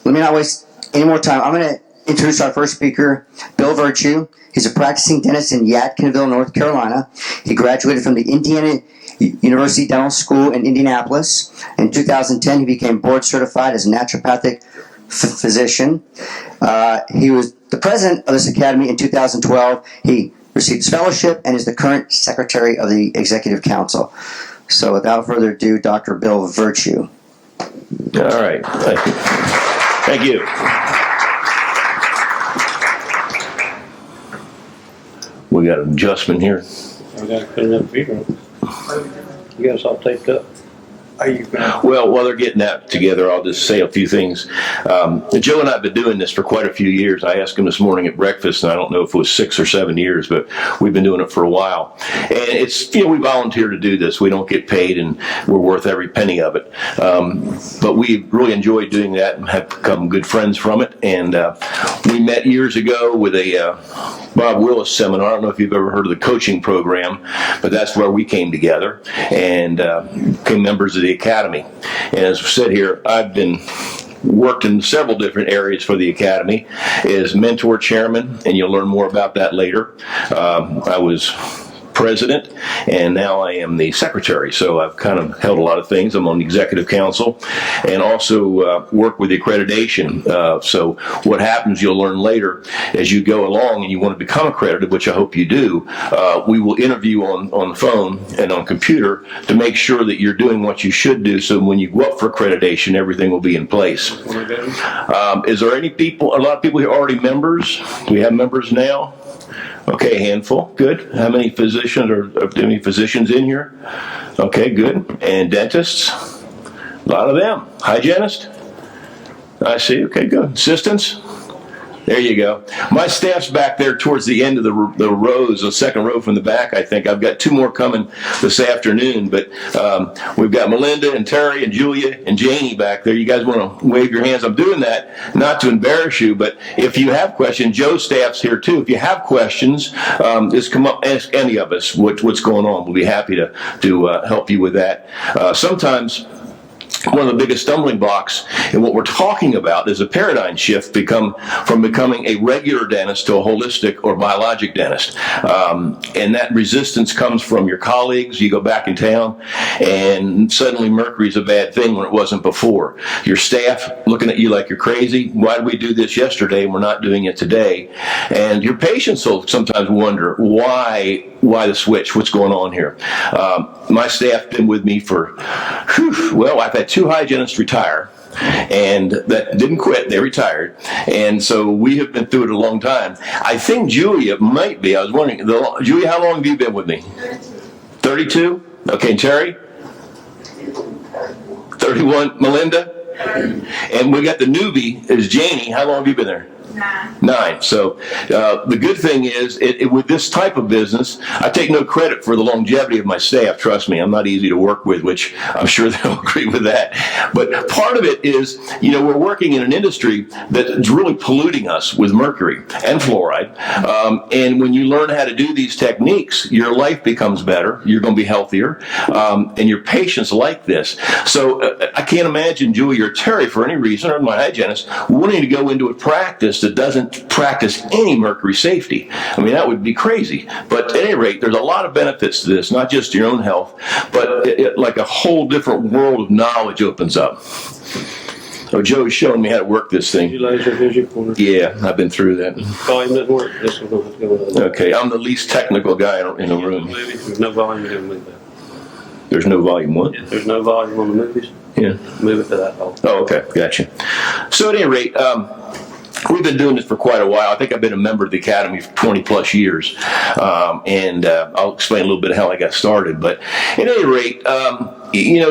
let me not waste any more time. I'm going to introduce our first speaker, Bill Virtue. He's a practicing dentist in Yadkinville, North Carolina. He graduated from the Indiana University Dental School in Indianapolis. In 2010, he became board certified as a naturopathic physician. He was the president of this academy in 2012. He received his fellowship and is the current secretary of the executive council. So without further ado, Dr. Bill Virtue. All right. Thank you. Thank you. We got an adjustment here. I got to clean up feet. You guys all taped up. Well, while they're getting that together, I'll just say a few things. Joe and I have been doing this for quite a few years. I asked him this morning at breakfast, and I don't know if it was 6 or 7 years, but we've been doing it for a while. And it's, we volunteer to do this. We don't get paid, and we're worth every penny of it. But we really enjoy doing that and have become good friends from it. And we met years ago with a Bob Willis seminar. I don't know if you've ever heard of the coaching program, but that's where we came together and became members of the academy. And as I said here, I've been worked in several different areas for the academy as mentor chairman, and you'll learn more about that later. I was president, and now I am the secretary. So I've kind of held a lot of things. I'm on the executive council and also work with accreditation. So what happens, you'll learn later as you go along and you want to become accredited, which I hope you do, we will interview on the phone and on computer to make sure that you're doing what you should do. So when you go up for accreditation, everything will be in place. Is there any people, a lot of people here already members? Do we have members now? Okay, a handful. Good. How many physicians in here? Okay, good. And dentists? A lot of them. Hygienists? I see. Okay, good. Assistants? There you go. My staff's back there towards the end of the rows, the second row from the back, I think. I've got 2 more coming this afternoon, but we've got Melinda and Terry and Julia and Janie back there. You guys want to wave your hands? I'm doing that not to embarrass you, but if you have questions, Joe's staff's here too. If you have questions, just come up, ask any of us what's going on. We'll be happy to help you with that. Sometimes one of the biggest stumbling blocks in what we're talking about is a paradigm shift from becoming a regular dentist to a holistic or biologic dentist. And that resistance comes from your colleagues. You go back in town and suddenly mercury's a bad thing when it wasn't before. Your staff looking at you like you're crazy. Why did we do this yesterday and we're not doing it today? And your patients will sometimes wonder why the switch? What's going on here? My staff been with me for, well, I've had 2 hygienists retire, and that didn't quit. They retired. And so we have been through it a long time. I think Julia might be. I was wondering, Julia, how long have you been with me? 32? Okay, and Terry? 31. Melinda? And we got the newbie is Janie. How long have you been there? 9. So the good thing is, with this type of business, I take no credit for the longevity of my staff. Trust me, I'm not easy to work with, which I'm sure they'll agree with that. But part of it is, we're working in an industry that's really polluting us with mercury and fluoride. And when you learn how to do these techniques, your life becomes better. You're going to be healthier. And your patients like this. So I can't imagine Julie or Terry, for any reason, or my hygienist, wanting to go into a practice that doesn't practice any mercury safety. I mean, that would be crazy. But at any rate, there's a lot of benefits to this, not just your own health, but like a whole different world of knowledge opens up. So Joe's showing me how to work this thing. You laser vision corner? Yeah, I've been through that. Volume doesn't work. This one doesn't go on. Okay, I'm the least technical guy in the room. There's no volume in the movie. There's no volume what? Yeah, there's no volume on the movies. Yeah. Move it to that hole. Oh, okay, gotcha. So at any rate, we've been doing this for quite a while. I think I've been a member of the Academy for 20 plus years. And I'll explain a little bit of how I got started. But at any rate,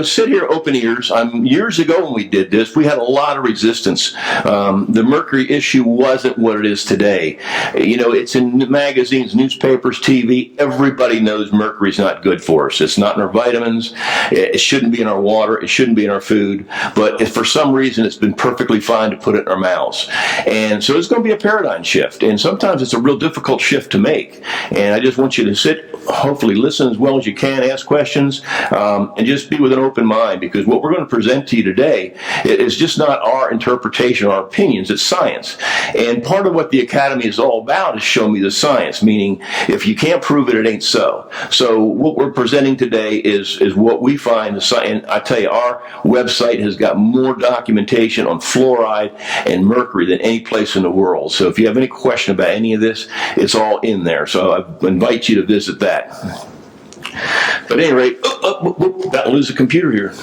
sit here open ears. Years ago when we did this, we had a lot of resistance. The mercury issue wasn't what it is today. It's in magazines, newspapers, TV. Everybody knows mercury's not good for us. It's not in our vitamins. It shouldn't be in our water. It shouldn't be in our food. But if for some reason it's been perfectly fine to put it in our mouths. And so it's going to be a paradigm shift. And sometimes it's a real difficult shift to make. And I just want you to sit, hopefully listen as well as you can, ask questions, and just be with an open mind, because what we're going to present to you today is just not our interpretation, our opinions. It's science. And part of what the Academy is all about is show me the science, meaning if you can't prove it, it ain't so. So what we're presenting today is what we find. And I tell you, our website has got more documentation on fluoride and mercury than any place in the world. So if you have any question about any of this, it's all in there. So I invite you to visit that. But at any rate, about to lose the computer here.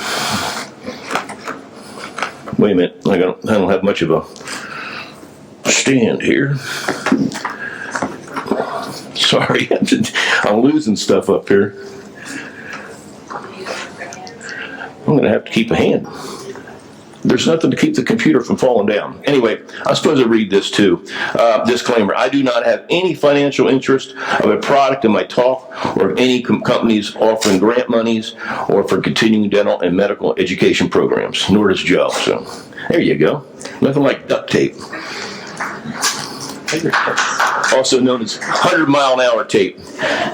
Wait a minute, I don't have much of a stand here. Sorry, I'm losing stuff up here. I'm going to have to keep a hand. There's nothing to keep the computer from falling down. Anyway, I'm supposed to read this too. Disclaimer, I do not have any financial interest of a product in my talk or any companies offering grant monies or for continuing dental and medical education programs, nor does Joe. So there you go. Nothing like duct tape. Also known as 100-mile-an-hour tape.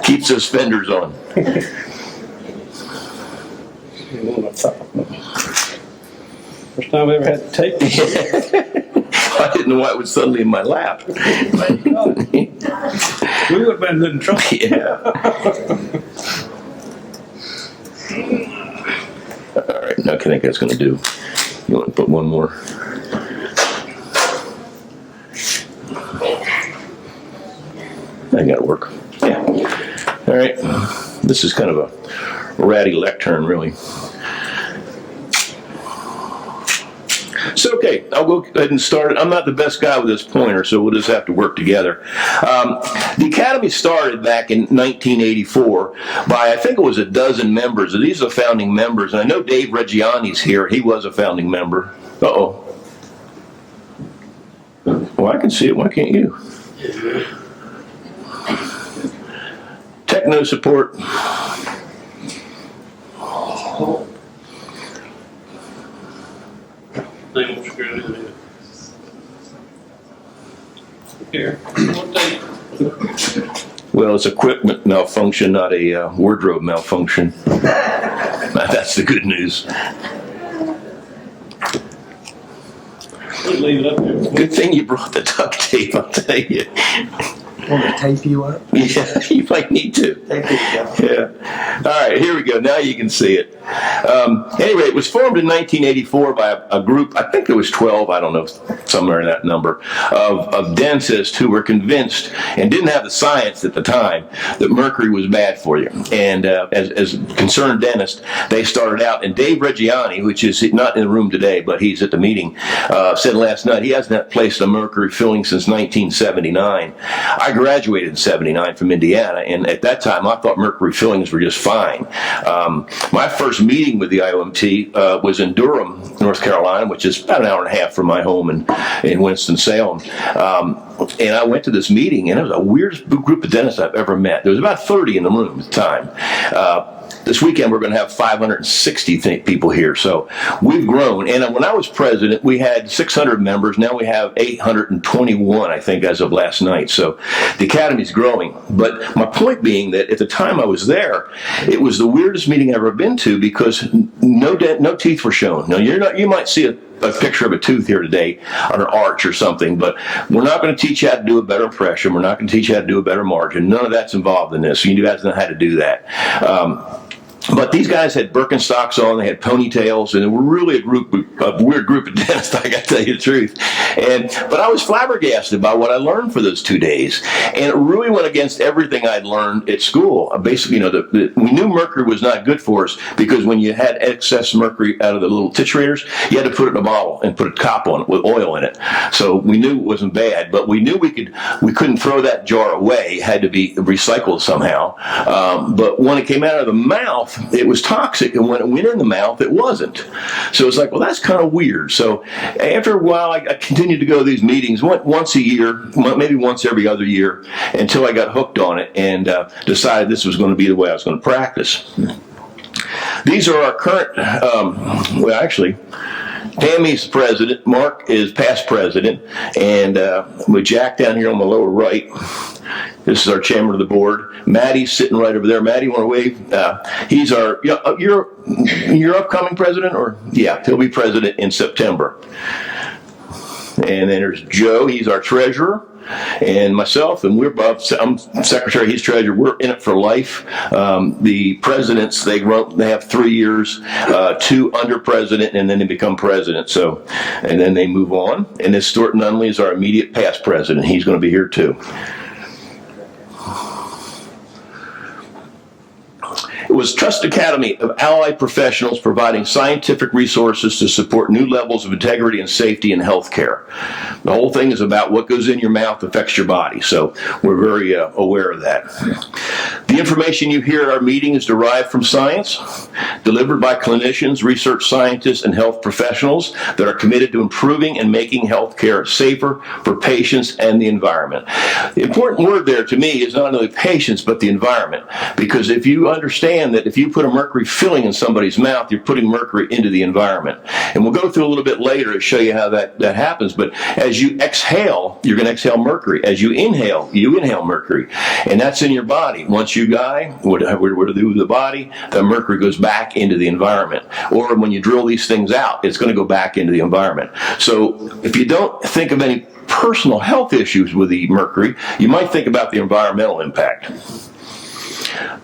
Keeps those fenders on. First time I ever had to tape it. I didn't know why it was suddenly in my lap. We would have been in trouble. Yeah. All right, now I think that's going to do. You want to put one more? I got to work. Yeah. All right. This is kind of a ratty lectern, really. So, okay, I'll go ahead and start it. I'm not the best guy with this pointer, so we'll just have to work together. The Academy started back in 1984 by, I think it was a dozen members. These are the founding members, and I know Dave Reggiani's here. He was a founding member. Uh-oh. Well, I can see it. Why can't you? Techno support. Here. Well, it's equipment malfunction, not a wardrobe malfunction. That's the good news. Leave it up there. Good thing you brought the duct tape, I'll tell you. Want me to tape you up? Yeah, you might need to. Yeah. All right, here we go. Now you can see it. Anyway, it was formed in 1984 by a group, I think it was 12, I don't know, somewhere in that number, of dentists who were convinced and didn't have the science at the time that mercury was bad for you. And as concerned dentists, they started out, and Dave Reggiani, which is not in the room today, but he's at the meeting, said last night he hasn't placed a mercury filling since 1979. I graduated in 79 from Indiana, and at that time I thought mercury fillings were just fine. My first meeting with the IAOMT was in Durham, North Carolina, which is about an hour and a half from my home in Winston-Salem. And I went to this meeting, and it was the weirdest group of dentists I've ever met. There was about 30 in the room at the time. This weekend we're going to have 560 people here, so we've grown. And when I was president, we had 600 members. Now we have 821, I think, as of last night. So the Academy's growing. But my point being that at the time I was there, it was the weirdest meeting I've ever been to because no teeth were shown. Now you might see a picture of a tooth here today on an arch or something, but we're not going to teach you how to do a better impression. We're not going to teach you how to do a better margin. None of that's involved in this. You guys know how to do that. But these guys had Birkenstocks on, they had ponytails, and they were really a weird group of dentists, I got to tell you the truth. But I was flabbergasted by what I learned for those 2 days. And it really went against everything I'd learned at school. Basically, we knew mercury was not good for us because when you had excess mercury out of the little titulators, you had to put it in a bottle and put a top on it with oil in it. So we knew it wasn't bad, but we knew we couldn't throw that jar away. It had to be recycled somehow. But when it came out of the mouth, it was toxic, and when it went in the mouth, it wasn't. So it's like, well, that's kind of weird. So after a while, I continued to go to these meetings once a year, maybe once every other year, until I got hooked on it and decided this was going to be the way I was going to practice. These are our current, well, actually, Tammy's president, Mark is past president, and with Jack down here on the lower right, This is our chairman of the board. Maddie's sitting right over there. Maddie, want to wave? He's our, your upcoming president, or? Yeah, he'll be president in September. And then there's Joe, he's our treasurer. And myself, and I'm secretary, he's treasurer. We're in it for life. The presidents, they have 3 years, 2 under president, and then they become president. So, and then they move on. And this Stuart Nunley is our immediate past president. He's going to be here too. It was Trust Academy of allied professionals providing scientific resources to support new levels of integrity and safety in healthcare. The whole thing is about what goes in your mouth affects your body, so we're very aware of that. The information you hear at our meeting is derived from science, delivered by clinicians, research scientists, and health professionals that are committed to improving and making healthcare safer for patients and the environment. The important word there to me is not only patients, but the environment, because if you understand that if you put a mercury filling in somebody's mouth, you're putting mercury into the environment. And we'll go through a little bit later to show you how that happens. But as you exhale, you're going to exhale mercury. As you inhale mercury. And that's in your body. Once you die, whatever to do with the body, the mercury goes back into the environment. Or when you drill these things out, it's going to go back into the environment. So if you don't think of any personal health issues with the mercury, you might think about the environmental impact.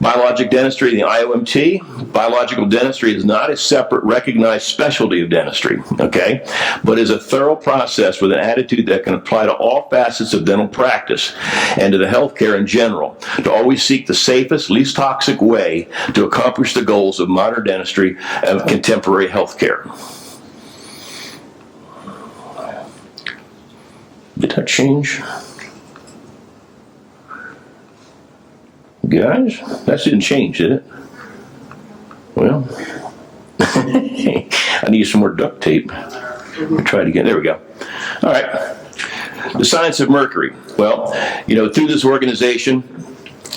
Biologic dentistry, the IAOMT, biological dentistry is not a separate recognized specialty of dentistry, okay, but is a thorough process with an attitude that can apply to all facets of dental practice and to the healthcare in general, to always seek the safest, least toxic way to accomplish the goals of modern dentistry and contemporary healthcare. Did that change? Guys, that didn't change, did it? Well, I need some more duct tape. I'll try it again. There we go. All right. The science of mercury. Well, through this organization,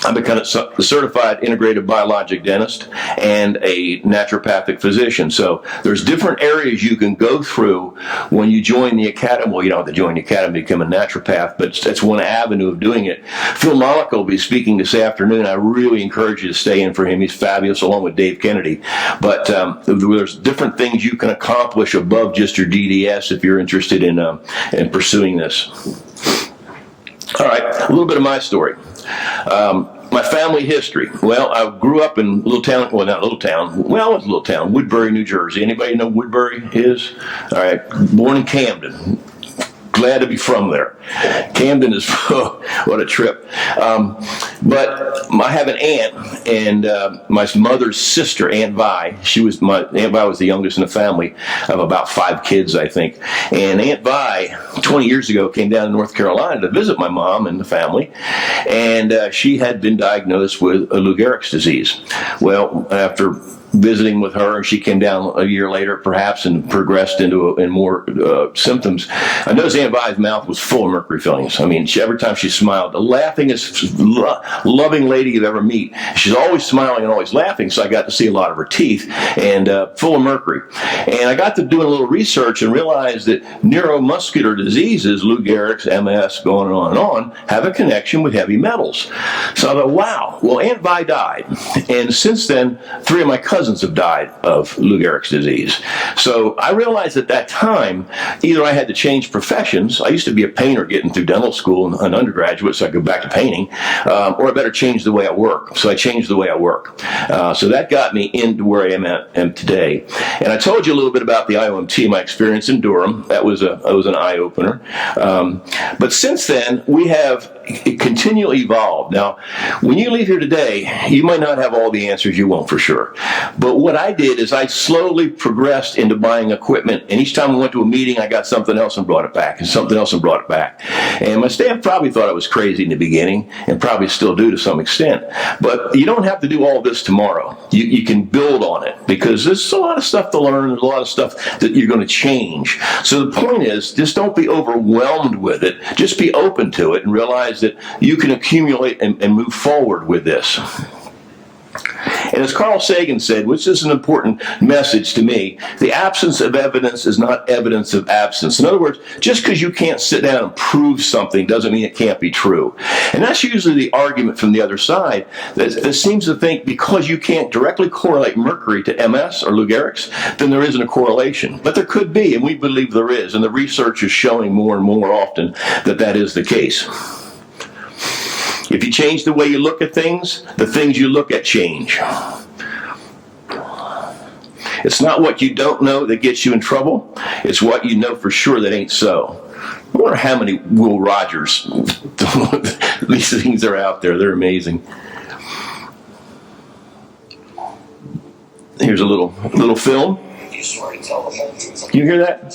I'm become a certified integrative biologic dentist and a naturopathic physician. So there's different areas you can go through when you join the academy. Well, you don't have to join the academy to become a naturopath, but that's one avenue of doing it. Phil Monaco will be speaking this afternoon. I really encourage you to stay in for him. He's fabulous, along with Dave Kennedy. But there's different things you can accomplish above just your DDS if you're interested in pursuing this. All right, a little bit of my story. My family history. Well, I grew up in a little town. Well, not a little town. Well, it's a little town. Woodbury, New Jersey. Anybody know Woodbury is? All right. Born in Camden. Glad to be from there. Camden is, what a trip. But I have an aunt, and my mother's sister, Aunt Vi. Aunt Vi was the youngest in the family of about 5 kids, I think. And Aunt Vi, 20 years ago, came down to North Carolina to visit my mom and the family, and she had been diagnosed with Lou Gehrig's disease. Well, after visiting with her, and she came down a year later, perhaps, and progressed into more symptoms. I noticed Aunt Vi's mouth was full of mercury fillings. I mean, every time she smiled, the laughingest, loving lady you've ever meet. She's always smiling and always laughing, so I got to see a lot of her teeth, and full of mercury. And I got to doing a little research and realized that neuromuscular diseases, Lou Gehrig's, MS, going on and on, have a connection with heavy metals. So I thought, wow. Well, Aunt Vi died, and since then, 3 of my cousins have died of Lou Gehrig's disease. So I realized at that time, either I had to change professions. I used to be a painter getting through dental school and an undergraduate, so I go back to painting, or I better change the way I work. So I changed the way I work. So that got me into where I am today. And I told you a little bit about the IAOMT, my experience in Durham. That was an eye-opener. But since then, we have continually evolved. Now, when you leave here today, you might not have all the answers you want for sure. But what I did is I slowly progressed into buying equipment, and each time we went to a meeting, I got something else and brought it back, and something else and brought it back. And my staff probably thought I was crazy in the beginning, and probably still do to some extent. But you don't have to do all this tomorrow. You can build on it, because there's a lot of stuff to learn, there's a lot of stuff that you're going to change. So the point is, just don't be overwhelmed with it. Just be open to it and realize that you can accumulate and move forward with this. And as Carl Sagan said, which is an important message to me, the absence of evidence is not evidence of absence. In other words, just because you can't sit down and prove something doesn't mean it can't be true. And that's usually the argument from the other side that seems to think because you can't directly correlate mercury to MS or Lou Gehrig's, then there isn't a correlation. But there could be, and we believe there is, and the research is showing more and more often that that is the case. If you change the way you look at things, the things you look at change. It's not what you don't know that gets you in trouble. It's what you know for sure that ain't so. I wonder how many Will Rogers, these things are out there. They're amazing. Here's a little film. You hear that?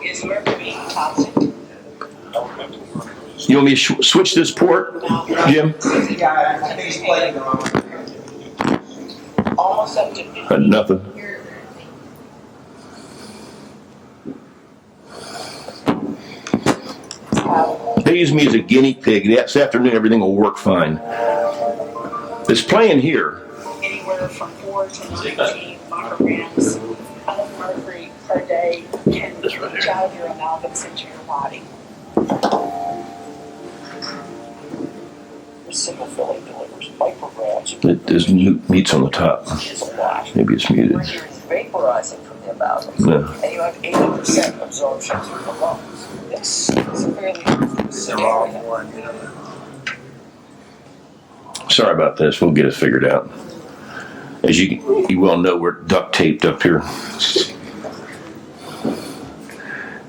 Is mercury toxic? You want me to switch this port, Jim? Yeah, I think he's playing the wrong. Almost up to 50. Nothing. They use me as a guinea pig. This afternoon, everything will work fine. It's playing here. Anywhere from 4 to 19 micrograms of mercury per day can leach out of your amalgams into your body. The single filling delivers micrograms. There's meats on the top. Is a lot. Maybe it's muted. Mercury is vaporizing from the amalgams, Yeah. and you have 80% absorption through the lungs. This is a fairly The wrong one. Sorry about this. We'll get it figured out. As you well know, we're duct taped up here.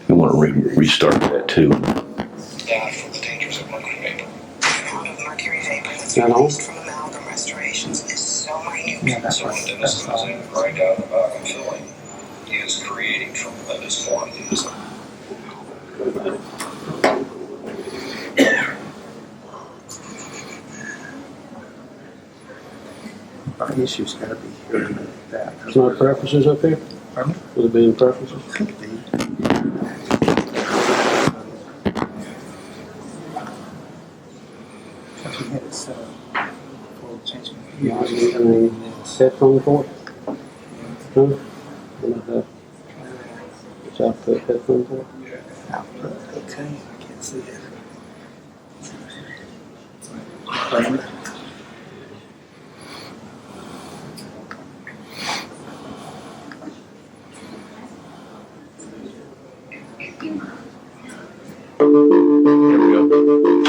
You want to restart that too. from the dangers of mercury vapor. The amount of mercury vapor that's Not all? released from amalgam restorations is so minute. Yeah, that's So right. when Dennis goes in and grind out the amalgam filling, he is creating tremendous quantities. Our issue's gotta be here and that. There's no preferences up here? Pardon? Will there be any preferences? Could be. If you had it set up for changing the I mean, headphone port? Huh? What is that? It's output headphone port? output, okay, I can't see it. Playing it. There we go.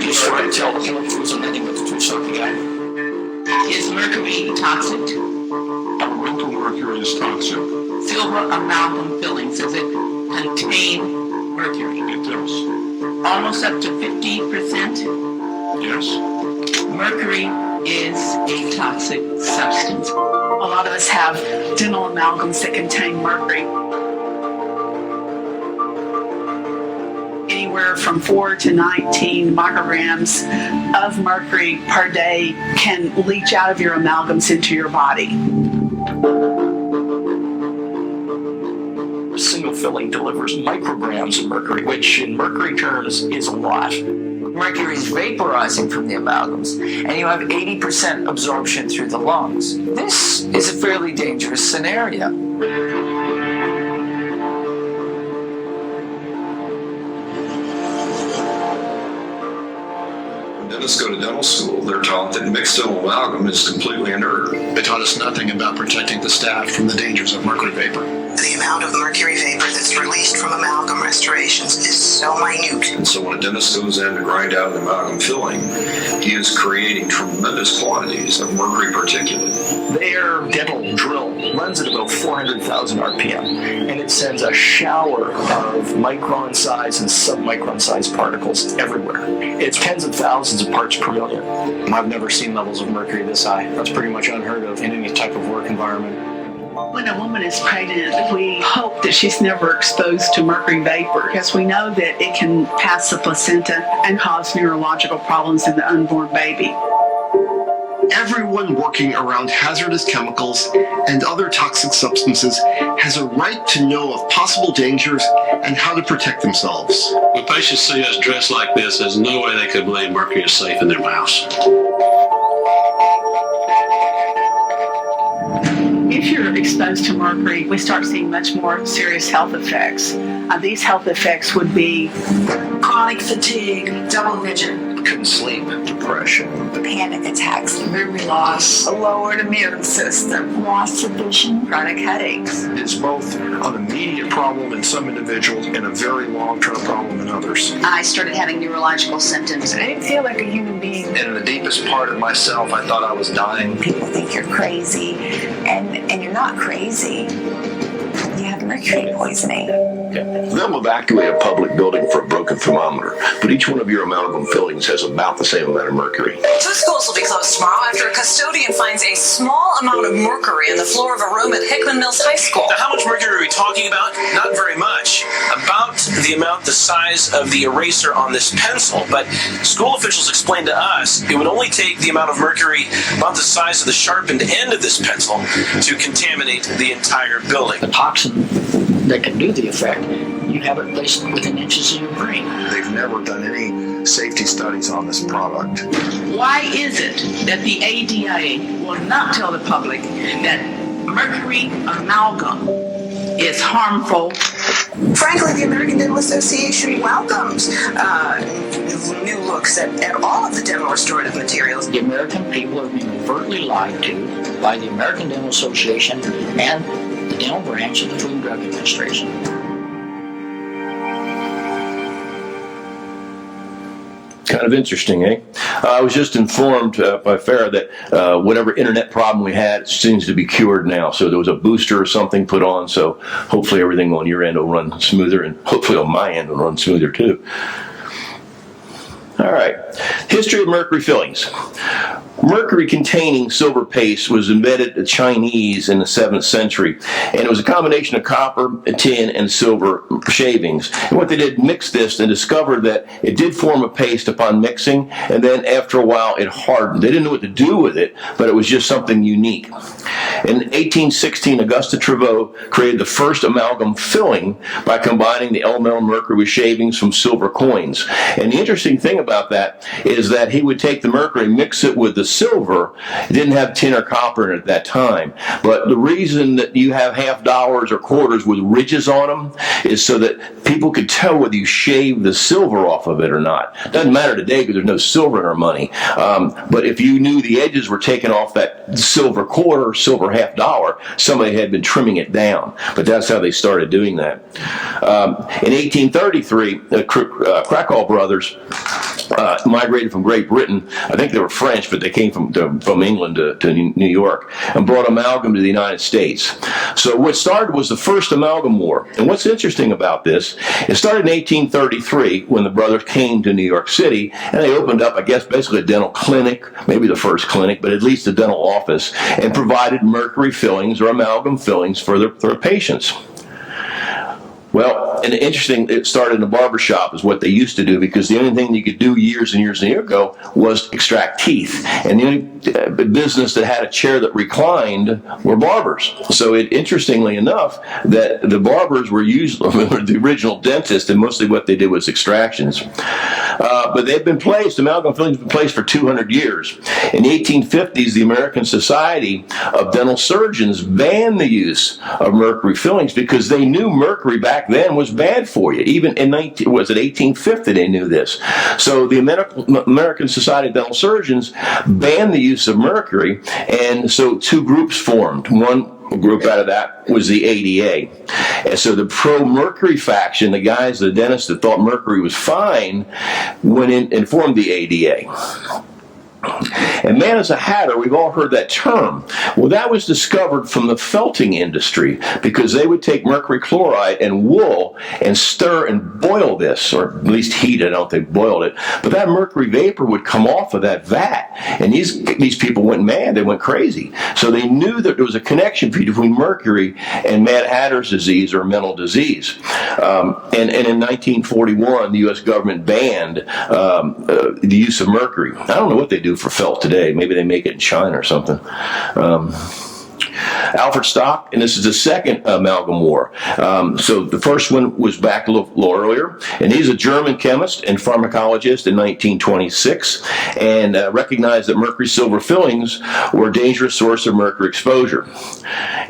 Just try to tell the chemicals and anything with the two something guy. Is mercury toxic? Elemental mercury is toxic. Silver amalgam fillings, does it contain mercury? It does. Almost up to 50%. Yes. Mercury is a toxic substance. A lot of us have dental amalgams that contain mercury. Anywhere from 4 to 19 micrograms of mercury per day can leach out of your amalgams into your body. Single filling delivers micrograms of mercury, which in mercury terms is a lot. Mercury is vaporizing from the amalgams, and you have 80% absorption through the lungs. This is a fairly dangerous scenario. Dentists go to dental school, they're taught that mixed dental amalgam is completely inert. They taught us nothing about protecting the staff from the dangers of mercury vapor. The amount of mercury vapor that's released from amalgam restorations is so minute. And so when a dentist goes in to grind out an amalgam filling, he is creating tremendous quantities of mercury particulate. Their dental drill runs at about 400,000 RPM, and it sends a shower of micron size and submicron size particles everywhere. It's tens of thousands of parts per million. I've never seen levels of mercury this high. That's pretty much unheard of in any type of work environment. When a woman is pregnant, we hope that she's never exposed to mercury vapor because we know that it can pass the placenta and cause neurological problems in the unborn baby. Everyone working around hazardous chemicals and other toxic substances has a right to know of possible dangers and how to protect themselves. When patients see us dressed like this, there's no way they could believe mercury is safe in their mouths. If you're exposed to mercury, we start seeing much more serious health effects. These health effects would be chronic fatigue, double vision, Couldn't sleep, depression, panic attacks, memory loss, a lowered immune system, loss of vision, chronic headaches. It's both an immediate problem in some individuals and a very long-term problem in others. I started having neurological symptoms. I didn't feel like a human being. and in the deepest part of myself, I thought I was dying. People think you're crazy, and you're not crazy. You have mercury poisoning. They'll evacuate a public building for a broken thermometer, but each one of your amalgam fillings has about the same amount of mercury. 2 schools will be closed tomorrow after a custodian finds a small amount of mercury on the floor of a room at Hickman Mills High School. Now, how much mercury are we talking about? Not very much. About the amount the size of the eraser on this pencil, but school officials explained to us it would only take the amount of mercury about the size of the sharpened end of this pencil to contaminate the entire building. The toxin that can do the effect, you have it placed within inches of your brain. They've never done any safety studies on this product. why is it that the ADA will not tell the public that mercury amalgam is harmful? Frankly, the American Dental Association welcomes new looks at all of the dental restorative materials. The American people are being overtly lied to by the American Dental Association and the dental branch of the Food and Drug Administration. Kind of interesting, eh? I was just informed by Farah that whatever internet problem we had seems to be cured now. So there was a booster or something put on. So hopefully everything on your end will run smoother, and hopefully on my end will run smoother too. All right. History of mercury fillings. Mercury-containing silver paste was invented in Chinese in the 7th century, and it was a combination of copper, tin, and silver shavings. And what they did, mix this and discovered that it did form a paste upon mixing, and then after a while it hardened. They didn't know what to do with it, but it was just something unique. In 1816, Auguste Travaux created the first amalgam filling by combining the elemental mercury with shavings from silver coins. And the interesting thing about that is that he would take the mercury, mix it with the silver. It didn't have tin or copper in it at that time. But the reason that you have half dollars or quarters with ridges on them is so that people could tell whether you shaved the silver off of it or not. It doesn't matter today because there's no silver in our money. But if you knew the edges were taken off that silver quarter or silver half dollar, somebody had been trimming it down. But that's how they started doing that. In 1833, the Krakow brothers migrated from Great Britain. I think they were French, but they came from England to New York and brought amalgam to the United States. So what started was the first amalgam war. And what's interesting about this, it started in 1833 when the brothers came to New York City, and they opened up, I guess, basically a dental clinic, maybe the first clinic, but at least a dental office, and provided mercury fillings or amalgam fillings for their patients. Well, and interesting, it started in a barber shop is what they used to do, because the only thing you could do years and years and years ago was extract teeth. And the only business that had a chair that reclined were barbers. So interestingly enough, that the barbers were usually the original dentist, and mostly what they did was extractions. But they've been placed, amalgam fillings have been placed for 200 years. In the 1850s, the American Society of Dental Surgeons banned the use of mercury fillings because they knew mercury back then was bad for you. Even in 1850 they knew this. So the American Society of Dental Surgeons banned the use of mercury, and so two groups formed. One group out of that was the ADA. And so the pro-mercury faction, the guys, the dentists that thought mercury was fine, went in and formed the ADA. And man is a hatter, we've all heard that term. Well, that was discovered from the felting industry, because they would take mercury chloride and wool and stir and boil this, or at least heat it. I don't think they boiled it. But that mercury vapor would come off of that vat. And these people went mad. They went crazy. So they knew that there was a connection between mercury and Mad Hatter's disease, or mental disease. And in 1941, the U.S. government banned the use of mercury. I don't know what they do for felt today. Maybe they make it in China or something. Alfred Stock, and this is the second amalgam war. So the first one was back a little earlier, and he's a German chemist and pharmacologist in 1926, and recognized that mercury silver fillings were a dangerous source of mercury exposure.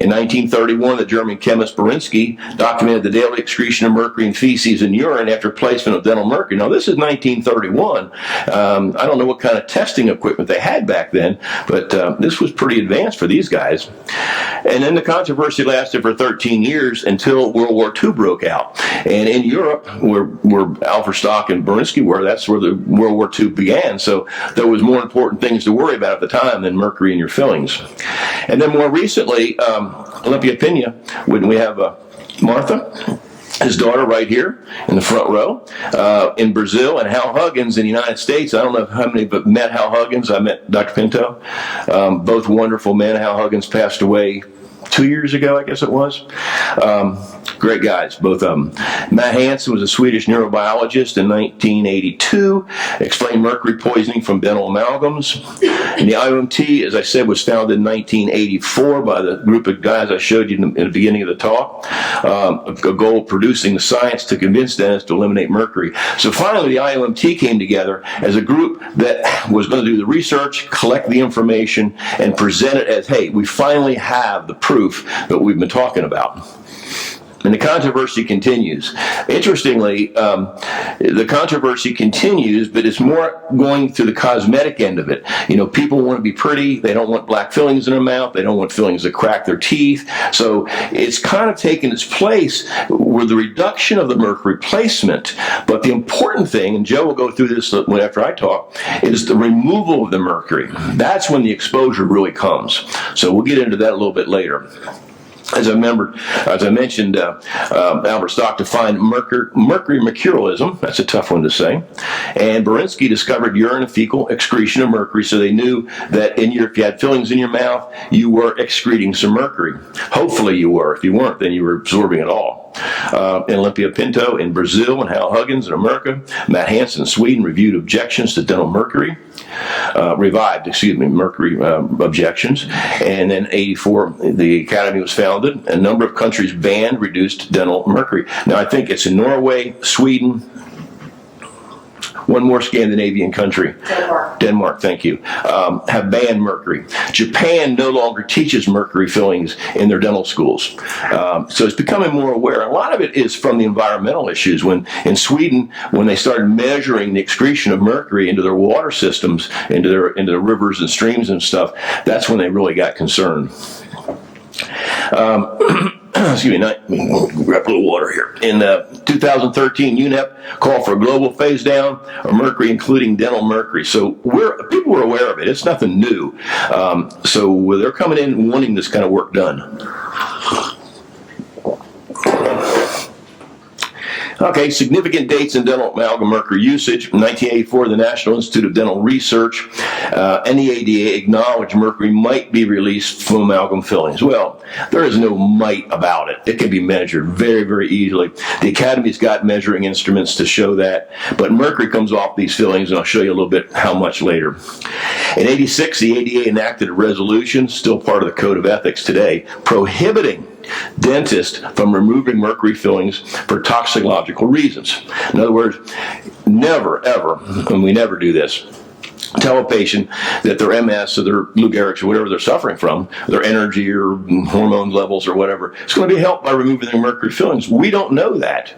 In 1931, the German chemist Berinsky documented the daily excretion of mercury in feces and urine after placement of dental mercury. Now, this is 1931. I don't know what kind of testing equipment they had back then, but this was pretty advanced for these guys. And then the controversy lasted for 13 years until World War II broke out. And in Europe, where Alfred Stock and Berinsky were, that's where the World War II began. So there was more important things to worry about at the time than mercury in your fillings. And then more recently, Olympia Pena, when we have Martha, his daughter right here in the front row, in Brazil, and Hal Huggins in the United States. I don't know how many have met Hal Huggins. I met Dr. Pinto. Both wonderful men. Hal Huggins passed away 2 years ago, I guess it was. Great guys, both of them. Matt Hansen was a Swedish neurobiologist in 1982, explained mercury poisoning from dental amalgams. And the IAOMT, as I said, was founded in 1984 by the group of guys I showed you in the beginning of the talk. A goal of producing the science to convince dentists to eliminate mercury. So finally, the IAOMT came together as a group that was going to do the research, collect the information, and present it as, hey, we finally have the proof that we've been talking about. And the controversy continues. Interestingly, the controversy continues, but it's more going through the cosmetic end of it. You know, people want to be pretty. They don't want black fillings in their mouth. They don't want fillings that crack their teeth. So it's kind of taken its place with the reduction of the mercury placement. But the important thing, and Joe will go through this after I talk, is the removal of the mercury. That's when the exposure really comes. So we'll get into that a little bit later. As I mentioned, Albert Stock defined mercury mercurialism. That's a tough one to say. And Berinsky discovered urine and fecal excretion of mercury, so they knew that if you had fillings in your mouth, you were excreting some mercury. Hopefully you were. If you weren't, then you were absorbing it all. And Olympia Pinto in Brazil, and Hal Huggins in America. Matt Hansen in Sweden reviewed objections to dental mercury. Mercury objections. And then 1984, the Academy was founded. A number of countries banned reduced dental mercury. Now, I think it's in Norway, Sweden, one more Scandinavian country. Denmark, thank you. Have banned mercury. Japan no longer teaches mercury fillings in their dental schools. So it's becoming more aware. A lot of it is from the environmental issues. When in Sweden, when they started measuring the excretion of mercury into their water systems, into the rivers and streams and stuff, that's when they really got concerned. Excuse me, grab a little water here. In 2013, UNEP called for a global phase down of mercury, including dental mercury. So people were aware of it. It's nothing new. So they're coming in wanting this kind of work done. Okay, significant dates in dental amalgam mercury usage. In 1984, the National Institute of Dental Research and the ADA acknowledged mercury might be released from amalgam fillings. Well, there is no might about it. It can be measured very, very easily. The Academy's got measuring instruments to show that, but mercury comes off these fillings, and I'll show you a little bit how much later. In 1986, the ADA enacted a resolution, still part of the Code of Ethics today, prohibiting dentists from removing mercury fillings for toxicological reasons. In other words, never, ever, and we never do this, tell a patient that their MS or their Lou Gehrig's or whatever they're suffering from, their energy or hormone levels or whatever, it's going to be helped by removing their mercury fillings. We don't know that.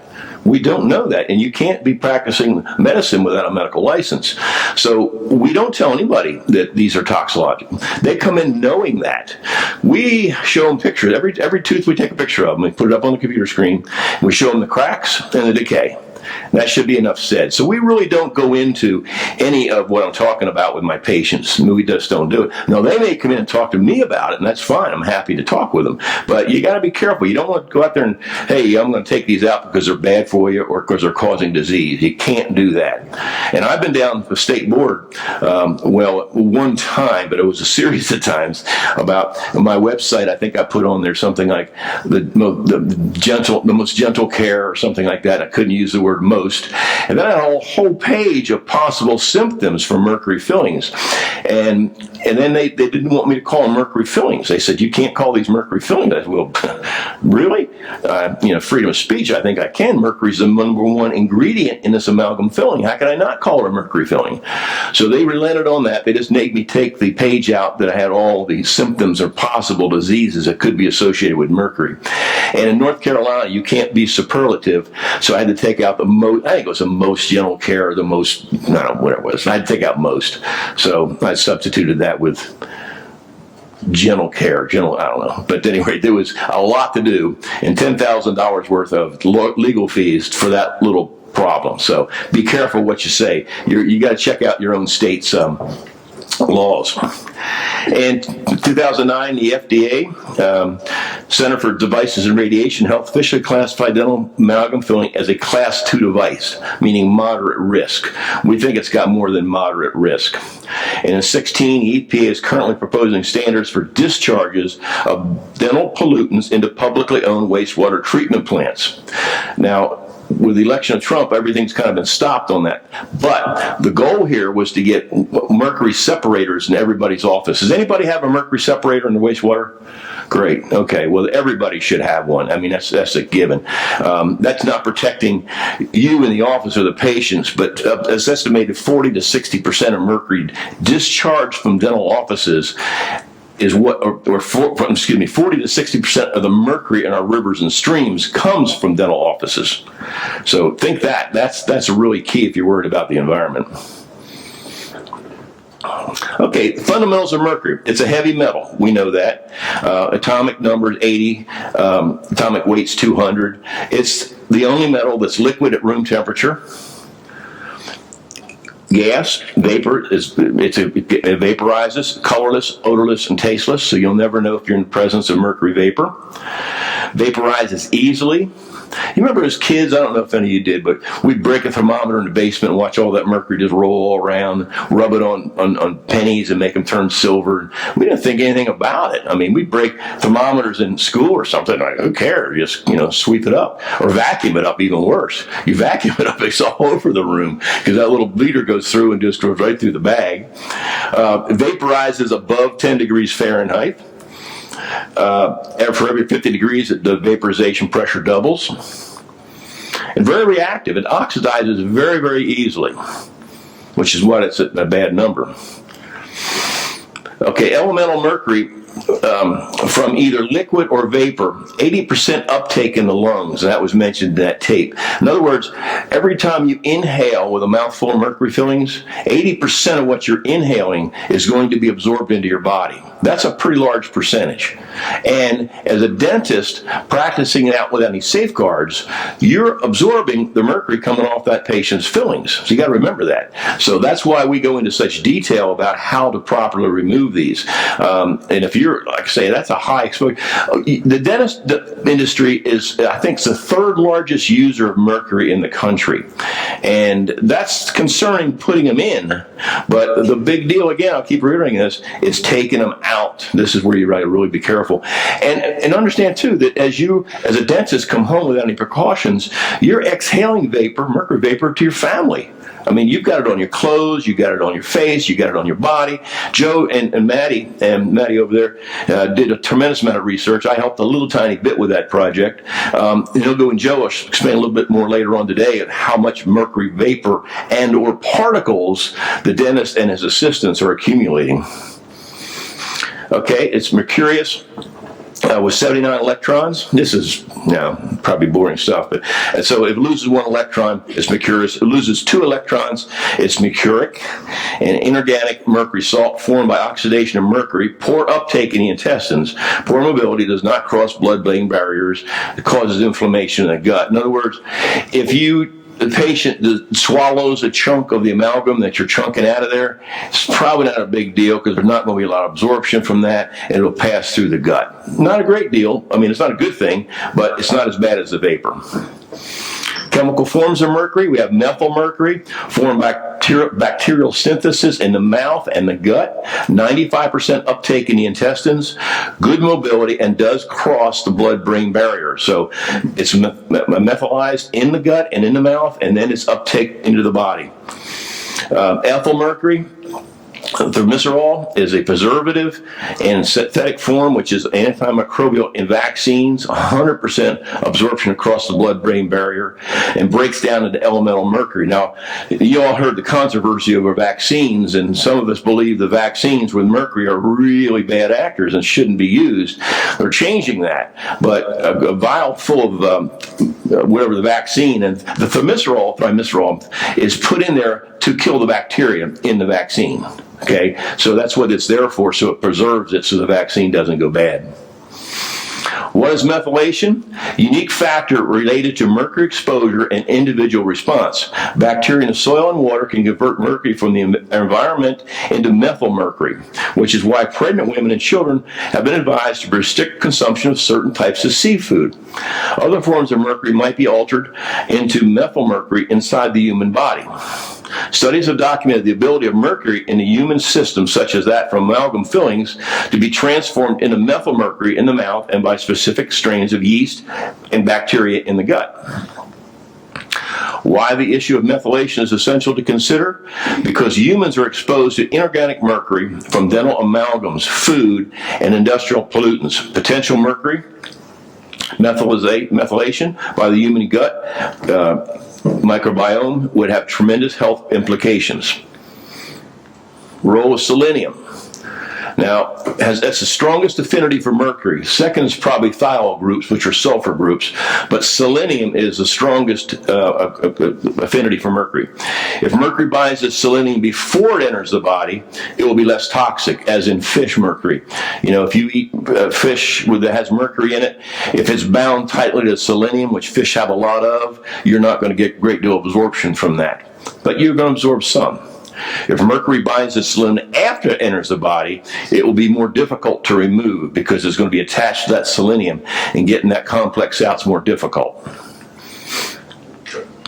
We don't know that, and you can't be practicing medicine without a medical license. So we don't tell anybody that these are toxicological. They come in knowing that. We show them pictures. Every tooth we take a picture of, and we put it up on the computer screen. We show them the cracks and the decay. That should be enough said. So we really don't go into any of what I'm talking about with my patients. We just don't do it. Now, they may come in and talk to me about it, and that's fine. I'm happy to talk with them. But you got to be careful. You don't want to go out there and, hey, I'm going to take these out because they're bad for you or because they're causing disease. You can't do that. And I've been down the state board, one time, but it was a series of times, about my website. I think I put on there something like the most gentle care or something like that. I couldn't use the word word most. And then I had a whole page of possible symptoms for mercury fillings. And then they didn't want me to call them mercury fillings. They said, you can't call these mercury fillings. I said, well, really? Freedom of speech, I think I can. Mercury is the number one ingredient in this amalgam filling. How can I not call it a mercury filling? So they relented on that. They just made me take the page out that I had all the symptoms or possible diseases that could be associated with mercury. And in North Carolina, you can't be superlative, so I had to take out the most, I think it was the most gentle care, or the most, I don't know what it was. I had to take out most. So I substituted that with gentle care, I don't know. But anyway, there was a lot to do, and $10,000 worth of legal fees for that little problem. So be careful what you say. You got to check out your own state's laws. And in 2009, the FDA, Center for Devices and Radiation Health, officially classified dental amalgam filling as a Class 2 device, meaning moderate risk. We think it's got more than moderate risk. And in 16, the EPA is currently proposing standards for discharges of dental pollutants into publicly owned wastewater treatment plants. Now, with the election of Trump, everything's kind of been stopped on that. But the goal here was to get mercury separators in everybody's office. Does anybody have a mercury separator in the wastewater? Great. Okay. Well, everybody should have one. I mean, that's a given. That's not protecting you in the office or the patients, but it's estimated 40 to 60% of mercury discharged from dental offices is what, 40 to 60% of the mercury in our rivers and streams comes from dental offices. So think that's really key if you're worried about the environment. Okay, the fundamentals of mercury. It's a heavy metal. We know that. Atomic number is 80. Atomic weight's 200. It's the only metal that's liquid at room temperature. Gas, vapor, it vaporizes, colorless, odorless, and tasteless, so you'll never know if you're in the presence of mercury vapor. Vaporizes easily. You remember as kids, I don't know if any of you did, but we'd break a thermometer in the basement and watch all that mercury just roll all around, rub it on pennies and make them turn silver. We didn't think anything about it. I mean, we'd break thermometers in school or something, like, who cares? Just, sweep it up. Or vacuum it up, even worse. You vacuum it up, it's all over the room, because that little beater goes through and just goes right through the bag. It vaporizes above 10 degrees Fahrenheit. For every 50 degrees, the vaporization pressure doubles. And very reactive. It oxidizes very, very easily, which is why it's a bad number. Okay, elemental mercury from either liquid or vapor, 80% uptake in the lungs, and that was mentioned in that tape. In other words, every time you inhale with a mouthful of mercury fillings, 80% of what you're inhaling is going to be absorbed into your body. That's a pretty large percentage. And as a dentist practicing it out without any safeguards, you're absorbing the mercury coming off that patient's fillings. So you got to remember that. So that's why we go into such detail about how to properly remove these. And if you're, like I say, that's a high exposure. The dentist industry is, I think, the third largest user of mercury in the country. And that's concerning putting them in. But the big deal, again, I'll keep reiterating this, is taking them out. This is where you really be careful. And understand, too, that as you, as a dentist, come home without any precautions, you're exhaling vapor, mercury vapor, to your family. I mean, you've got it on your clothes, you got it on your face, you got it on your body. Joe and Maddie over there did a tremendous amount of research. I helped a little tiny bit with that project. He'll go and Joe will explain a little bit more later on today of how much mercury vapor and or particles the dentist and his assistants are accumulating. Okay, it's mercurious. With 79 electrons. This is probably boring stuff, but so if it loses one electron, it's mercurious. If it loses 2 electrons, it's mercuric. An inorganic mercury salt formed by oxidation of mercury, poor uptake in the intestines, poor mobility, does not cross blood-brain barriers, it causes inflammation in the gut. In other words, if the patient swallows a chunk of the amalgam that you're chunking out of there, it's probably not a big deal because there's not going to be a lot of absorption from that, and it'll pass through the gut. Not a great deal. I mean, it's not a good thing, but it's not as bad as the vapor. Chemical forms of mercury, we have methylmercury, formed by bacterial synthesis in the mouth and the gut, 95% uptake in the intestines, good mobility, and does cross the blood-brain barrier. So it's methylized in the gut and in the mouth, and then it's uptake into the body. Ethyl mercury, thimerosal, is a preservative in synthetic form, which is antimicrobial in vaccines, 100% absorption across the blood-brain barrier, and breaks down into elemental mercury. Now, you all heard the controversy over vaccines, and some of us believe the vaccines with mercury are really bad actors and shouldn't be used. They're changing that, but a vial full of whatever the vaccine, and the thimerosal is put in there to kill the bacteria in the vaccine. Okay, so that's what it's there for, so it preserves it so the vaccine doesn't go bad. What is methylation? Unique factor related to mercury exposure and individual response. Bacteria in the soil and water can convert mercury from the environment into methylmercury, which is why pregnant women and children have been advised to restrict consumption of certain types of seafood. Other forms of mercury might be altered into methylmercury inside the human body. Studies have documented the ability of mercury in the human system, such as that from amalgam fillings, to be transformed into methylmercury in the mouth and by specific strains of yeast and bacteria in the gut. Why the issue of methylation is essential to consider? Because humans are exposed to inorganic mercury from dental amalgams, food, and industrial pollutants. Potential mercury methylation by the human gut microbiome would have tremendous health implications. Role of selenium. Now, that's the strongest affinity for mercury. Second is probably thiol groups, which are sulfur groups, but selenium is the strongest affinity for mercury. If mercury binds to selenium before it enters the body, it will be less toxic, as in fish mercury. You know, if you eat fish that has mercury in it, if it's bound tightly to selenium, which fish have a lot of, you're not going to get a great deal of absorption from that. But you're going to absorb some. If mercury binds to selenium after it enters the body, it will be more difficult to remove because it's going to be attached to that selenium, and getting that complex out is more difficult.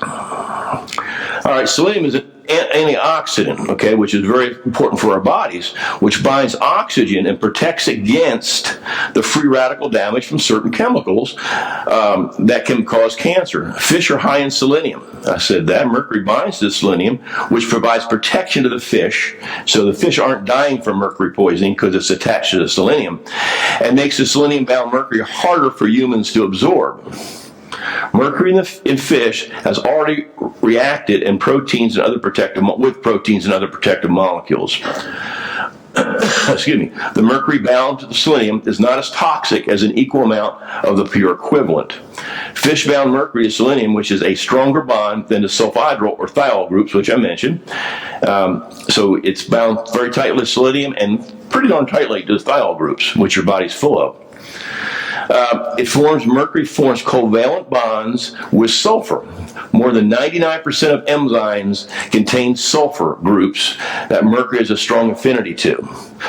All right, selenium is an antioxidant, okay, which is very important for our bodies, which binds oxygen and protects against the free radical damage from certain chemicals that can cause cancer. Fish are high in selenium. I said that. Mercury binds to selenium, which provides protection to the fish, so the fish aren't dying from mercury poisoning because it's attached to the selenium, and makes the selenium-bound mercury harder for humans to absorb. Mercury in fish has already reacted with proteins and other protective molecules. Excuse me. The mercury bound to the selenium is not as toxic as an equal amount of the pure equivalent. Fish bound mercury to selenium, which is a stronger bond than the sulfhydryl or thiol groups, which I mentioned. So it's bound very tightly to selenium and pretty darn tightly to the thiol groups, which your body's full of. Mercury forms covalent bonds with sulfur. More than 99% of enzymes contain sulfur groups that mercury has a strong affinity to.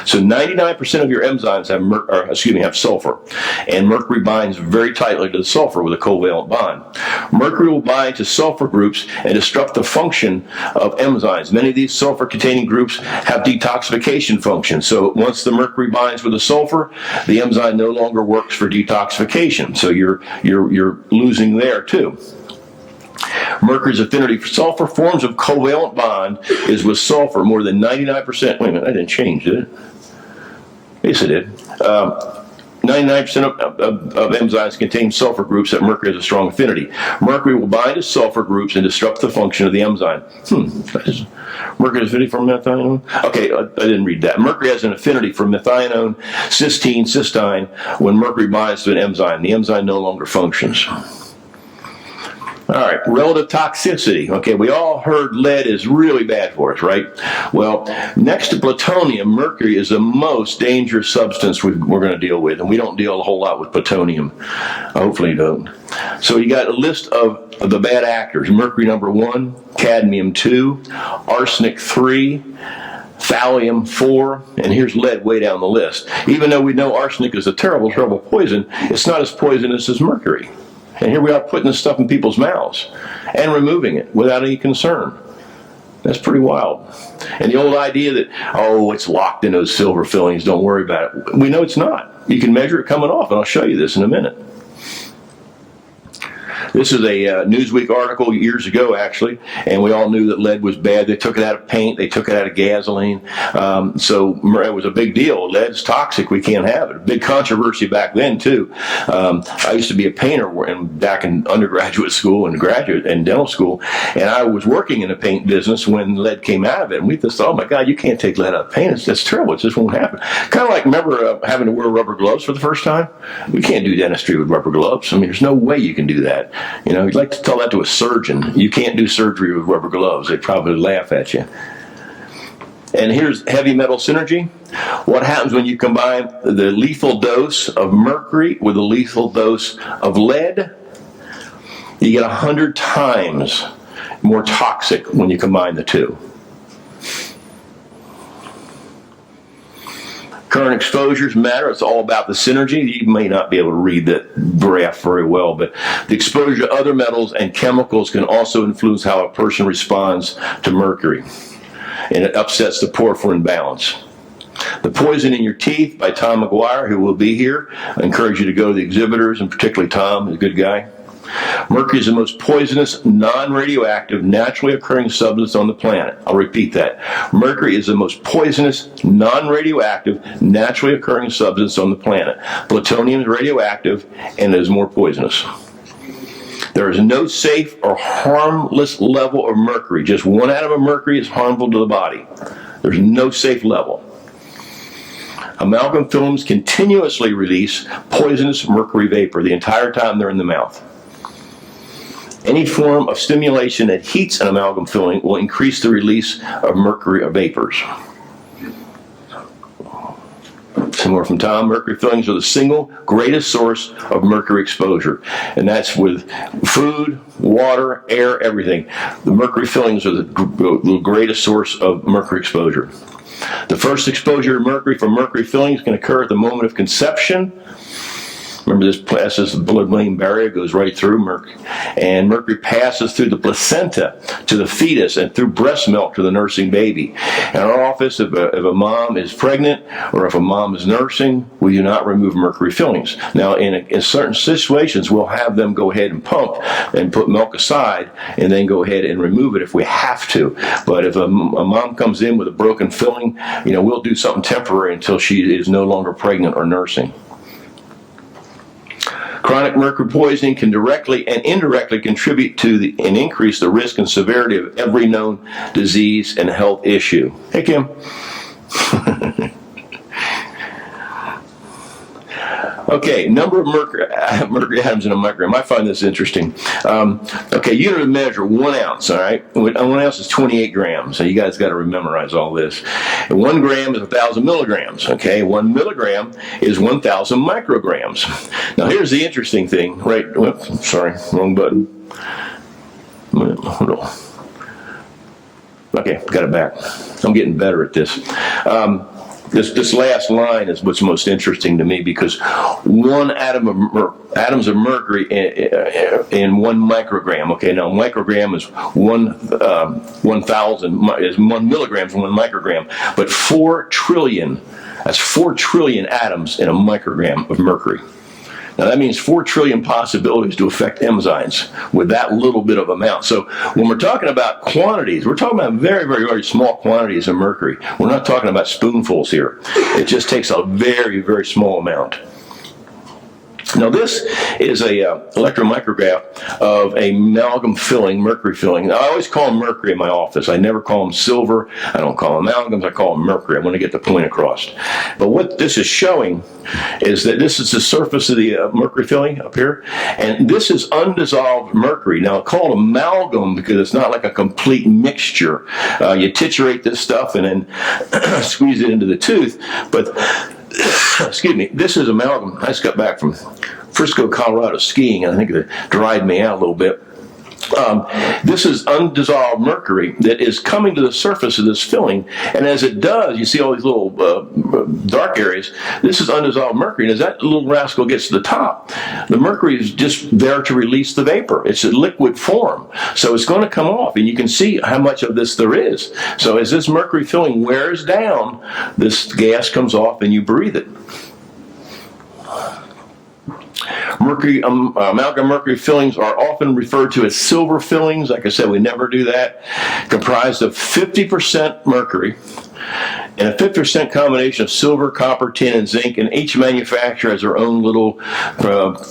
So 99% of your enzymes have sulfur, and mercury binds very tightly to the sulfur with a covalent bond. Mercury will bind to sulfur groups and disrupt the function of enzymes. Many of these sulfur-containing groups have detoxification functions. So once the mercury binds with the sulfur, the enzyme no longer works for detoxification. So you're losing there too. Mercury's affinity for sulfur forms of covalent bond is with sulfur more than 99%. Wait a minute, I didn't change, did it? Yes, it did. 99% of enzymes contain sulfur groups that mercury has a strong affinity. Mercury will bind to sulfur groups and disrupt the function of the enzyme. Mercury has affinity for methionine? Okay, I didn't read that. Mercury has an affinity for methionine, cysteine, cysteine. When mercury binds to an enzyme, the enzyme no longer functions. All right, relative toxicity. Okay, we all heard lead is really bad for us, right? Well, next to plutonium, mercury is the most dangerous substance we're going to deal with, and we don't deal a whole lot with plutonium. Hopefully you don't. So you got a list of the bad actors. Mercury number 1, cadmium 2, arsenic 3, thallium 4, and here's lead way down the list. Even though we know arsenic is a terrible, terrible poison, it's not as poisonous as mercury. And here we are putting this stuff in people's mouths and removing it without any concern. That's pretty wild. And the old idea that, oh, it's locked in those silver fillings, don't worry about it. We know it's not. You can measure it coming off, and I'll show you this in a minute. This is a Newsweek article years ago, actually, and we all knew that lead was bad. They took it out of paint. They took it out of gasoline. So it was a big deal. Lead's toxic. We can't have it. Big controversy back then, too. I used to be a painter back in undergraduate school and graduate and dental school, and I was working in the paint business when lead came out of it. And we just thought, oh, my God, you can't take lead out of paint. That's terrible. It just won't happen. Kind of like, remember having to wear rubber gloves for the first time? We can't do dentistry with rubber gloves. I mean, there's no way you can do that. You know, you'd like to tell that to a surgeon. You can't do surgery with rubber gloves. They'd probably laugh at you. And here's heavy metal synergy. What happens when you combine the lethal dose of mercury with a lethal dose of lead? You get 100 times more toxic when you combine the two. Current exposures matter. It's all about the synergy. You may not be able to read that graph very well, but the exposure to other metals and chemicals can also influence how a person responds to mercury, and it upsets the porphyrin balance. The Poison in Your Teeth by Tom McGuire, who will be here. I encourage you to go to the exhibitors, and particularly Tom, he's a good guy. Mercury is the most poisonous, non-radioactive, naturally occurring substance on the planet. I'll repeat that. Mercury is the most poisonous, non-radioactive, naturally occurring substance on the planet. Plutonium is radioactive and is more poisonous. There is no safe or harmless level of mercury. Just one atom of mercury is harmful to the body. There's no safe level. Amalgam films continuously release poisonous mercury vapor the entire time they're in the mouth. Any form of stimulation that heats an amalgam filling will increase the release of mercury vapors. Some more from Tom. Mercury fillings are the single greatest source of mercury exposure. And that's with food, water, air, everything. The mercury fillings are the greatest source of mercury exposure. The first exposure to mercury from mercury fillings can occur at the moment of conception. Remember, this passes the blood-brain barrier, goes right through mercury. And mercury passes through the placenta to the fetus and through breast milk to the nursing baby. In our office, if a mom is pregnant or if a mom is nursing, we do not remove mercury fillings. Now, in certain situations, we'll have them go ahead and pump and put milk aside and then go ahead and remove it if we have to. But if a mom comes in with a broken filling, we'll do something temporary until she is no longer pregnant or nursing. Chronic mercury poisoning can directly and indirectly contribute to and increase the risk and severity of every known disease and health issue. Hey, Kim. Okay, number of mercury atoms in a microgram. I find this interesting. Unit of measure, 1 ounce, all right? 1 ounce is 28 grams, so you guys got to memorize all this. And 1 gram is 1,000 milligrams, okay? 1 milligram is 1,000 micrograms. Now, here's the interesting thing, right? Whoops, sorry, wrong button. Hold on. Okay, got it back. I'm getting better at this. This last line is what's most interesting to me, because 1 atoms of mercury in 1 microgram. Okay, now microgram is 1,000 is 1 milligrams in 1 microgram, but 4 trillion. That's 4 trillion atoms in a microgram of mercury. Now that means 4 trillion possibilities to affect enzymes with that little bit of amount. So when we're talking about quantities, we're talking about very, very, very small quantities of mercury. We're not talking about spoonfuls here. It just takes a very, very small amount. Now this is a electromicrograph of a amalgam filling, mercury filling. Now, I always call them mercury in my office. I never call them silver. I don't call them amalgams. I call them mercury. I want to get the point across. But what this is showing is that this is the surface of the mercury filling up here, and this is undissolved mercury. Now, it's called amalgam because it's not like a complete mixture. You titrate this stuff and then squeeze it into the tooth, but excuse me, this is amalgam. I just got back from Frisco, Colorado skiing, and I think it dried me out a little bit. This is undissolved mercury that is coming to the surface of this filling, and as it does, you see all these little dark areas. This is undissolved mercury, and as that little rascal gets to the top, the mercury is just there to release the vapor. It's a liquid form, so it's going to come off, and you can see how much of this there is. So as this mercury filling wears down, this gas comes off, and you breathe it. Amalgam mercury fillings are often referred to as silver fillings. Like I said, we never do that. Comprised of 50% mercury and a 50% combination of silver, copper, tin, and zinc, and each manufacturer has their own little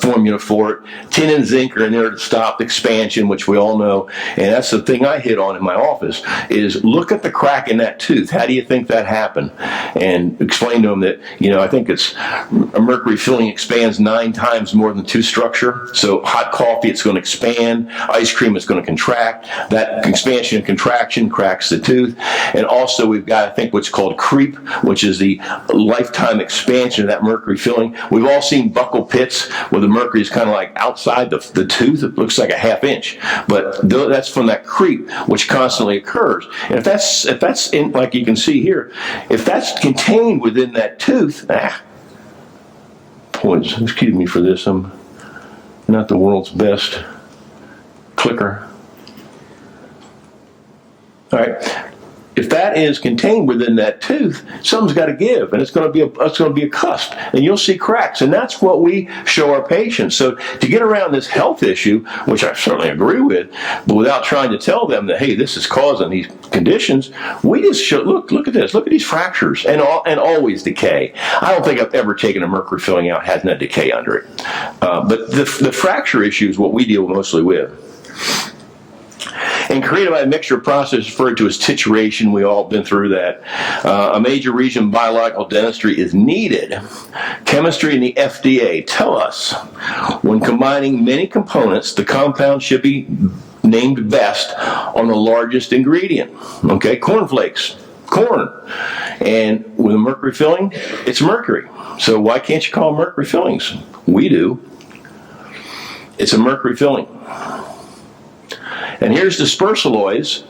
formula for it. Tin and zinc are in there to stop expansion, which we all know, and that's the thing I hit on in my office, is look at the crack in that tooth. How do you think that happened? And explain to them that, I think it's a mercury filling expands 9 times more than tooth structure. So hot coffee, it's going to expand. Ice cream is going to contract. That expansion and contraction cracks the tooth. And also we've got, I think, what's called creep, which is the lifetime expansion of that mercury filling. We've all seen buccal pits where the mercury is kind of like outside the tooth. It looks like a ½ inch, but that's from that creep, which constantly occurs. And if that's in, like you can see here, if that's contained within that tooth, excuse me for this, I'm not the world's best clicker. All right. If that is contained within that tooth, something's got to give, and it's going to be a cusp, and you'll see cracks, and that's what we show our patients. So to get around this health issue, which I certainly agree with, but without trying to tell them that, hey, this is causing these conditions, we just show, look at this, look at these fractures, and always decay. I don't think I've ever taken a mercury filling out hasn't had decay under it, but the fracture issue is what we deal mostly with. And created by a mixture process referred to as titration. We all been through that. A major region of biological dentistry is needed. Chemistry and the FDA tell us when combining many components, the compound should be named best on the largest ingredient. Okay, cornflakes, corn. And with a mercury filling, it's mercury. So why can't you call them mercury fillings? We do. It's a mercury filling. And here's dispersalloys.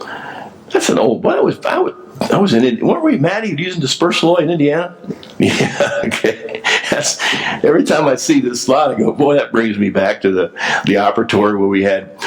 That's an old, I was in, weren't we, Maddie, using dispersalloy in Indiana? Yeah, okay. Every time I see this slide, I go, boy, that brings me back to the operatory where we had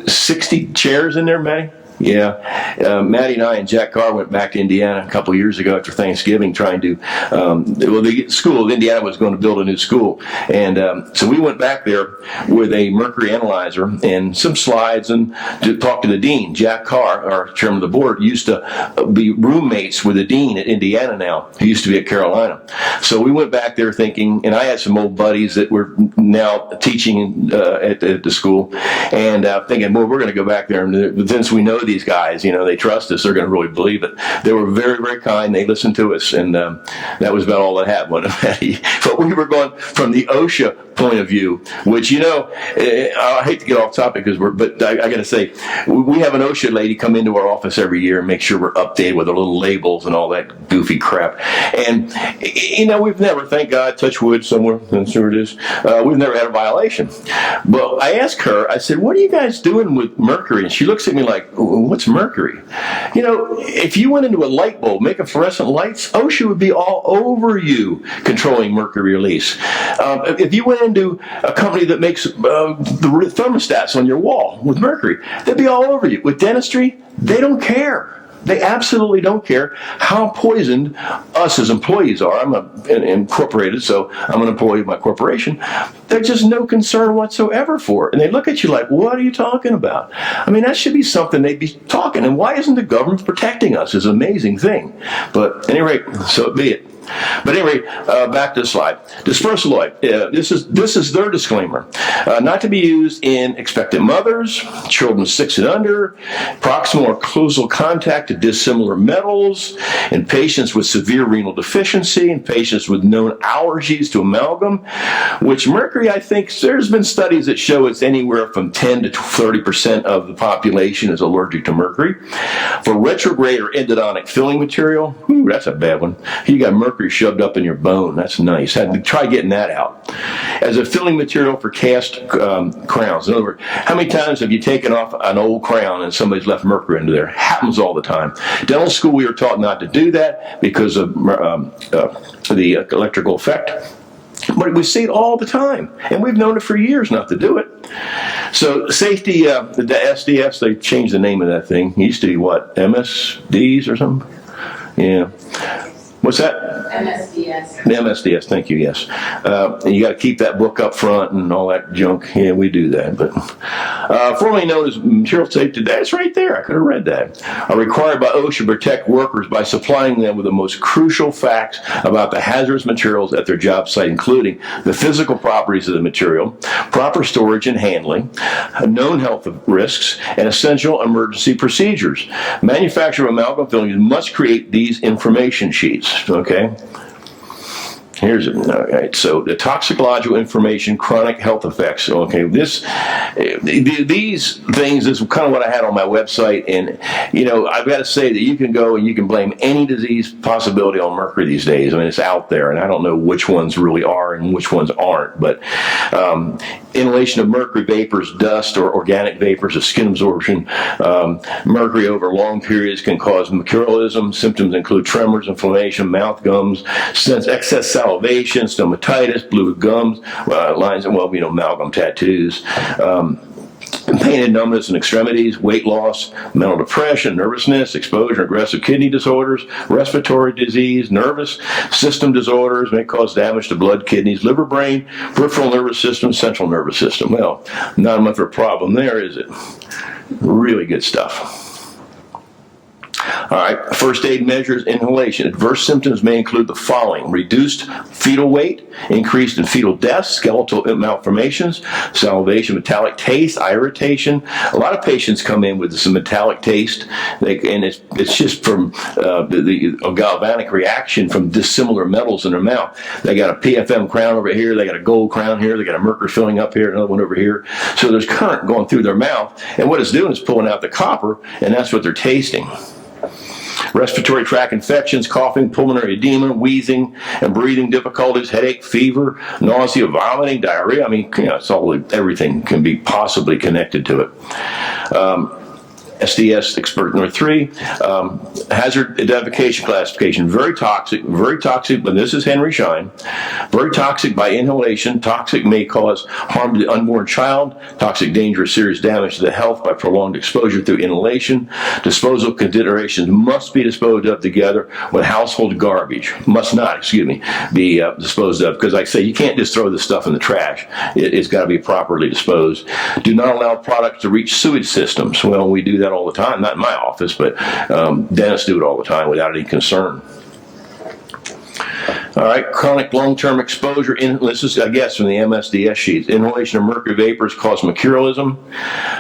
60 chairs in there, Maddie. Yeah, Maddie and I and Jack Carr went back to Indiana a couple of years ago after Thanksgiving trying to, the school of Indiana was going to build a new school. And so we went back there with a mercury analyzer and some slides and to talk to the dean. Jack Carr, our chairman of the board, used to be roommates with the dean at Indiana now, who used to be at Carolina. So we went back there thinking, and I had some old buddies that were now teaching at the school, and thinking, well, we're going to go back there, and since we know these guys, they trust us, they're going to really believe it. They were very, very kind. They listened to us, and that was about all that happened. But we were going from the OSHA point of view, which, I hate to get off topic, but I got to say, we have an OSHA lady come into our office every year and make sure we're updated with our little labels and all that goofy crap. And, we've never, thank God, touch wood somewhere, that's where it is, we've never had a violation. But I asked her, I said, what are you guys doing with mercury? And she looks at me like, what's mercury? If you went into a light bulb making fluorescent lights, OSHA would be all over you controlling mercury release. If you went into a company that makes the thermostats on your wall with mercury, they'd be all over you. With dentistry, they don't care. They absolutely don't care how poisoned us as employees are. I'm incorporated, so I'm an employee of my corporation. There's just no concern whatsoever for it. And they look at you like, what are you talking about? That should be something they'd be talking. And why isn't the government protecting us? Is an amazing thing. But at any rate, so be it. But anyway, back to the slide. Dispersalloy. This is their disclaimer. Not to be used in expectant mothers, children 6 and under, proximal or closal contact to dissimilar metals, in patients with severe renal deficiency, in patients with known allergies to amalgam, which mercury, I think, there's been studies that show it's anywhere from 10 to 30% of the population is allergic to mercury. For retrograde or endodontic filling material, that's a bad one. You got mercury shoved up in your bone. That's nice. Try getting that out. as a filling material for cast crowns. In other words, how many times have you taken off an old crown and somebody's left mercury into there? Happens all the time. Dental school, we were taught not to do that because of the electrical effect. But we see it all the time, and we've known it for years not to do it. So safety, the SDS, they changed the name of that thing. It used to be what, MSDs or something? Yeah. What's that? MSDS. The MSDS, thank you, yes. And you got to keep that book up front and all that junk. Yeah, we do that. But formerly known as material safety, that's right there. I could have read that. Are required by OSHA to protect workers by supplying them with the most crucial facts about the hazardous materials at their job site, including the physical properties of the material, proper storage and handling, known health risks, and essential emergency procedures. Manufacturer of amalgam fillings must create these information sheets. Okay. Here's it. All right. So the toxicological information, chronic health effects. Okay. These things is kind of what I had on my website, and I've got to say that you can go and you can blame any disease possibility on mercury these days. I mean, it's out there, and I don't know which ones really are and which ones aren't. But inhalation of mercury vapors, dust, or organic vapors of skin absorption, mercury over long periods can cause mercurialism. Symptoms include tremors, inflammation, mouth gums, excess salivation, stomatitis, blue gums, lines, and amalgam tattoos. Pain and numbness in extremities, weight loss, mental depression, nervousness, exposure, aggressive kidney disorders, respiratory disease, nervous system disorders may cause damage to blood, kidneys, liver, brain, peripheral nervous system, central nervous system. Well, not much of a problem there, is it? Really good stuff. All right, first aid measures, inhalation. Adverse symptoms may include the following: reduced fetal weight, increased in fetal deaths, skeletal malformations, salivation, metallic taste, eye irritation. A lot of patients come in with some metallic taste, and it's just from the galvanic reaction from dissimilar metals in their mouth. They got a PFM crown over here, they got a gold crown here, they got a mercury filling up here, another one over here. So there's current going through their mouth, and what it's doing is pulling out the copper, and that's what they're tasting. Respiratory tract infections, coughing, pulmonary edema, wheezing and breathing difficulties, headache, fever, nausea, vomiting, diarrhea. I mean, it's all, everything can be possibly connected to it. SDS expert number 3, hazard identification classification. Very toxic, but this is Henry Schein. Very toxic by inhalation. Toxic may cause harm to the unborn child. Toxic, dangerous, serious damage to the health by prolonged exposure through inhalation. Disposal considerations must be disposed of together with household garbage. Must not, be disposed of, because like I say, you can't just throw this stuff in the trash. It's got to be properly disposed. Do not allow products to reach sewage systems. Well, we do that all the time, not in my office, but dentists do it all the time without any concern. All right, chronic long-term exposure. This is, I guess, from the MSDS sheets. Inhalation of mercury vapors cause mercurialism.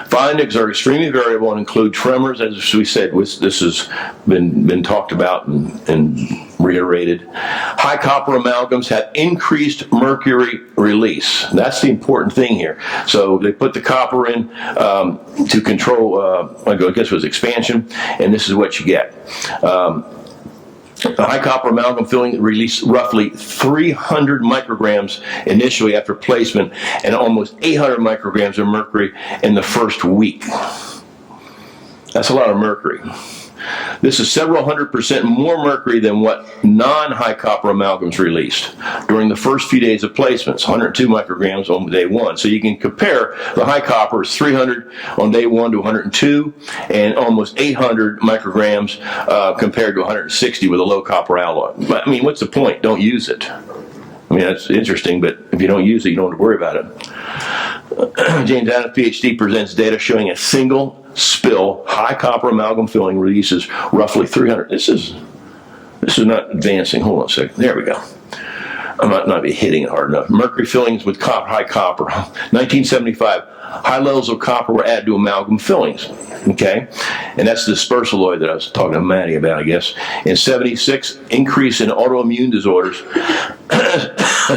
Findings are extremely variable and include tremors, as we said. This has been talked about and reiterated. High copper amalgams have increased mercury release. That's the important thing here. So they put the copper in to control, I guess it was expansion, and this is what you get. The high copper amalgam filling released roughly 300 micrograms initially after placement, and almost 800 micrograms of mercury in the first week. That's a lot of mercury. This is several 100% more mercury than what non-high copper amalgams released during the first few days of placements, 102 micrograms on day 1. So you can compare the high copper is 300 on day 1 to 102, and almost 800 micrograms compared to 160 with a low copper alloy. But, I mean, what's the point? Don't use it. I mean, that's interesting, but if you don't use it, you don't have to worry about it. James Adams, PhD, presents data showing a single spill high copper amalgam filling releases roughly 300. This is not advancing. Hold on a second. There we go. I might not be hitting it hard enough. Mercury fillings with high copper. 1975, high levels of copper were added to amalgam fillings. Okay, and that's the dispersal that I was talking to Maddie about, I guess. In 76, increase in autoimmune disorders,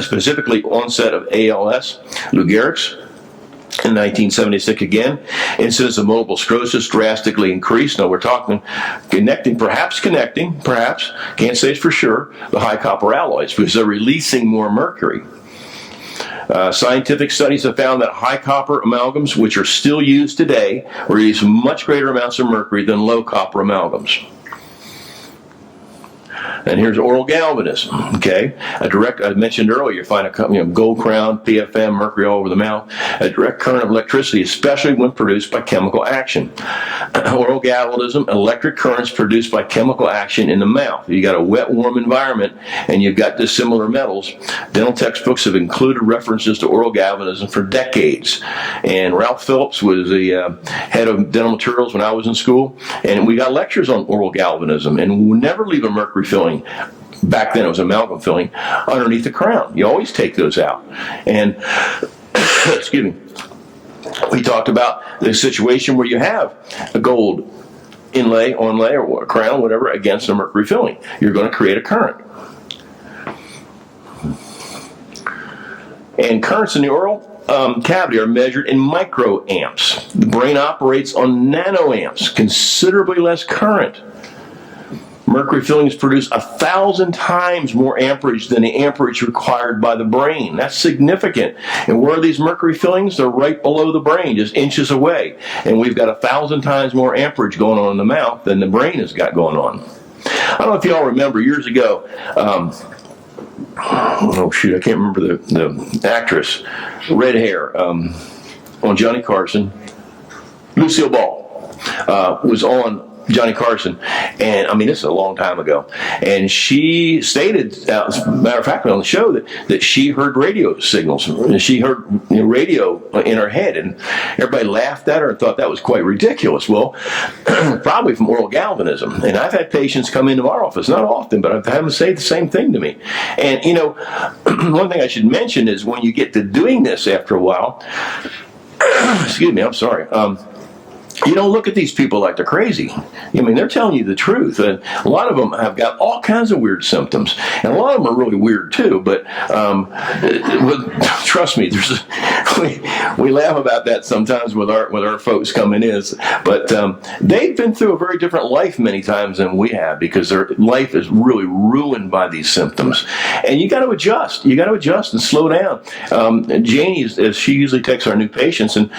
specifically onset of ALS, Lou Gehrig's. In 1976 again, incidence of multiple sclerosis drastically increased. Now we're talking perhaps, can't say it's for sure, the high copper alloys, because they're releasing more mercury. Scientific studies have found that high copper amalgams, which are still used today, release much greater amounts of mercury than low copper amalgams. And here's oral galvanism, okay? I mentioned earlier, you find a gold crown, PFM, mercury all over the mouth. A direct current of electricity, especially when produced by chemical action. Oral galvanism, electric currents produced by chemical action in the mouth. You got a wet, warm environment, and you've got dissimilar metals. Dental textbooks have included references to oral galvanism for decades. And Ralph Phillips was the head of dental materials when I was in school, and we got lectures on oral galvanism, and we never leave a mercury filling. Back then it was amalgam filling underneath the crown. You always take those out. And excuse me, we talked about the situation where you have a gold inlay, onlay, or a crown, whatever, against a mercury filling. You're going to create a current. And currents in the oral cavity are measured in microamps. The brain operates on nanoamps, considerably less current. Mercury fillings produce 1,000 times more amperage than the amperage required by the brain. That's significant. And where are these mercury fillings? They're right below the brain, just inches away. And we've got 1,000 times more amperage going on in the mouth than the brain has got going on. I don't know if you all remember years ago, oh shoot, I can't remember the actress, red hair, on Johnny Carson. Lucille Ball was on Johnny Carson, and I mean, this is a long time ago, and she stated, as a matter of fact, on the show that she heard radio signals, and she heard radio in her head, and everybody laughed at her and thought that was quite ridiculous. Well, probably from oral galvanism. And I've had patients come into our office, not often, but I've had them say the same thing to me. And one thing I should mention is when you get to doing this after a while, excuse me, I'm sorry. You don't look at these people like they're crazy. I mean, they're telling you the truth. And a lot of them have got all kinds of weird symptoms. And a lot of them are really weird, too. But trust me, we laugh about that sometimes with our folks coming in. But they've been through a very different life many times than we have, because their life is really ruined by these symptoms. And you got to adjust. You got to adjust and slow down. Janie, as she usually takes our new patients, and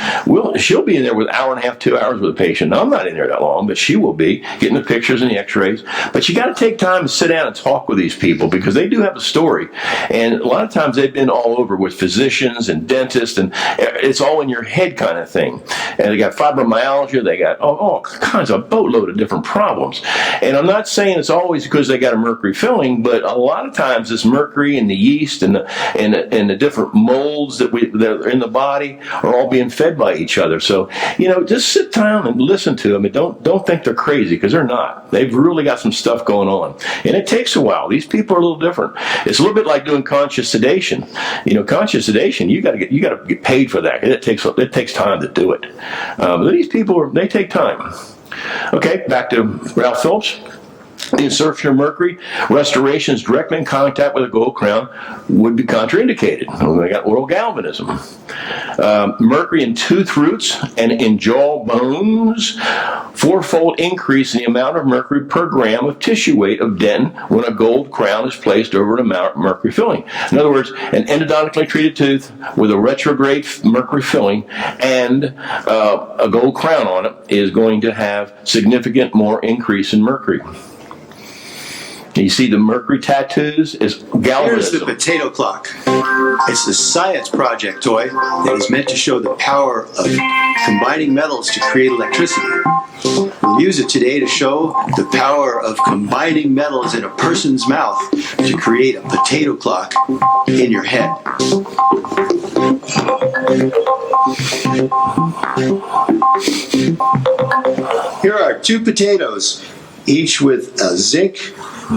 she'll be in there with an hour and a half, 2 hours with a patient. Now, I'm not in there that long, but she will be getting the pictures and the x-rays. But you got to take time to sit down and talk with these people, because they do have a story. And a lot of times they've been all over with physicians and dentists, and it's all in your head kind of thing. And they got fibromyalgia, they got all kinds of boatload of different problems. And I'm not saying it's always because they got a mercury filling, but a lot of times this mercury and the yeast and the different molds that are in the body are all being fed by each other. So, just sit down and listen to them, and don't think they're crazy, because they're not. They've really got some stuff going on, and it takes a while. These people are a little different. It's a little bit like doing conscious sedation. Conscious sedation, you got to get paid for that. It takes time to do it. But these people they take time. Okay, back to Ralph Phillips. The insertion of mercury restorations directly in contact with a gold crown would be contraindicated. We got oral galvanism. Mercury in tooth roots and in jaw bones, 4-fold increase in the amount of mercury per gram of tissue weight of dentin when a gold crown is placed over an mercury filling. In other words, an endodontically treated tooth with a retrograde mercury filling and a gold crown on it is going to have significant more increase in mercury. You see the mercury tattoos is galvanism. Here's the potato clock. It's a science project toy that is meant to show the power of combining metals to create electricity. We'll use it today to show the power of combining metals in a person's mouth to create a potato clock in your head. Here are 2 potatoes, each with a zinc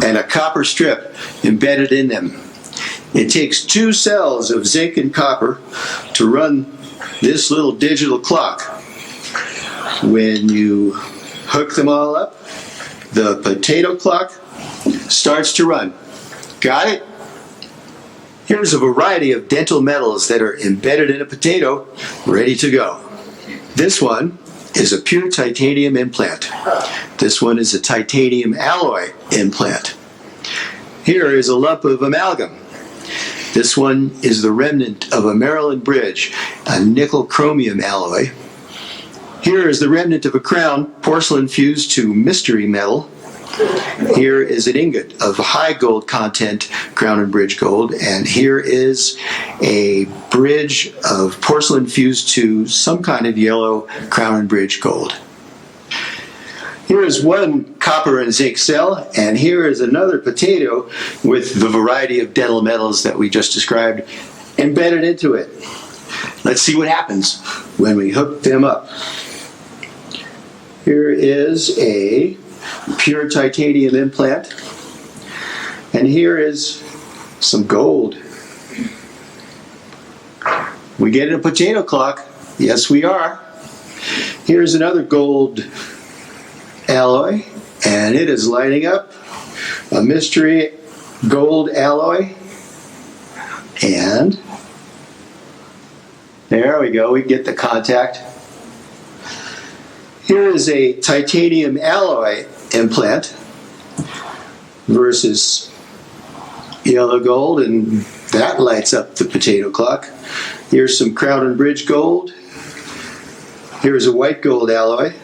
and a copper strip embedded in them. It takes 2 cells of zinc and copper to run this little digital clock. When you hook them all up, the potato clock starts to run. Got it? Here's a variety of dental metals that are embedded in a potato, ready to go. This one is a pure titanium implant. This one is a titanium alloy implant. Here is a lump of amalgam. This one is the remnant of a Maryland bridge, a nickel chromium alloy. Here is the remnant of a crown, porcelain fused to mystery metal. Here is an ingot of high gold content crown and bridge gold, and here is a bridge of porcelain fused to some kind of yellow crown and bridge gold. Here is one copper and zinc cell, and here is another potato with the variety of dental metals that we just described embedded into it. Let's see what happens when we hook them up. Here is a pure titanium implant, and here is some gold. We get a potato clock. Yes, we are. Here's another gold alloy, and it is lighting up. A mystery gold alloy, and there we go. We get the contact. Here is a titanium alloy implant versus yellow gold, and that lights up the potato clock. Here's some crown and bridge gold. Here's a white gold alloy.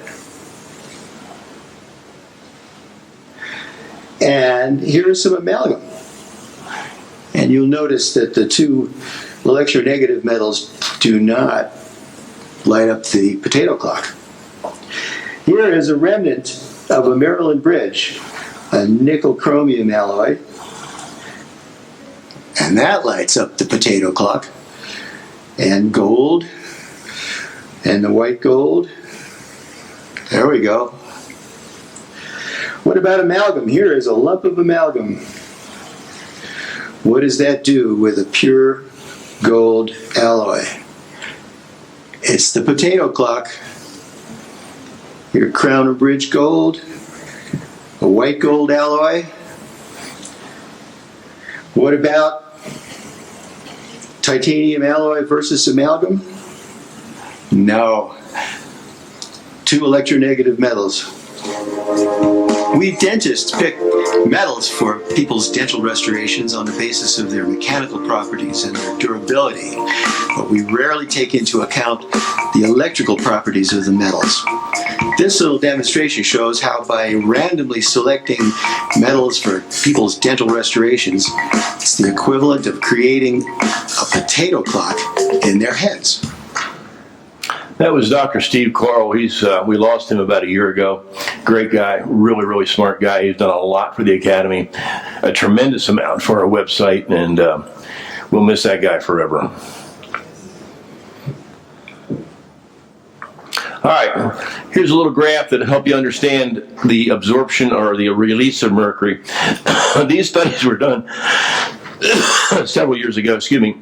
And here's some amalgam. And you'll notice that the two electronegative metals do not light up the potato clock. Here is a remnant of a Maryland bridge, a nickel chromium alloy, and that lights up the potato clock. And gold, and the white gold. There we go. What about amalgam? Here is a lump of amalgam. What does that do with a pure gold alloy? It's the potato clock. Your crown and bridge gold, a white gold alloy. What about titanium alloy versus amalgam? No. Two electronegative metals. We dentists pick metals for people's dental restorations on the basis of their mechanical properties and their durability, but we rarely take into account the electrical properties of the metals. This little demonstration shows how by randomly selecting metals for people's dental restorations, it's the equivalent of creating a potato clock in their heads. That was Dr. Steve Carl. We lost him about a year ago. Great guy, really, really smart guy. He's done a lot for the Academy, a tremendous amount for our website, and we'll miss that guy forever. All right, here's a little graph that'll help you understand the absorption or the release of mercury. These studies were done several years ago, excuse me.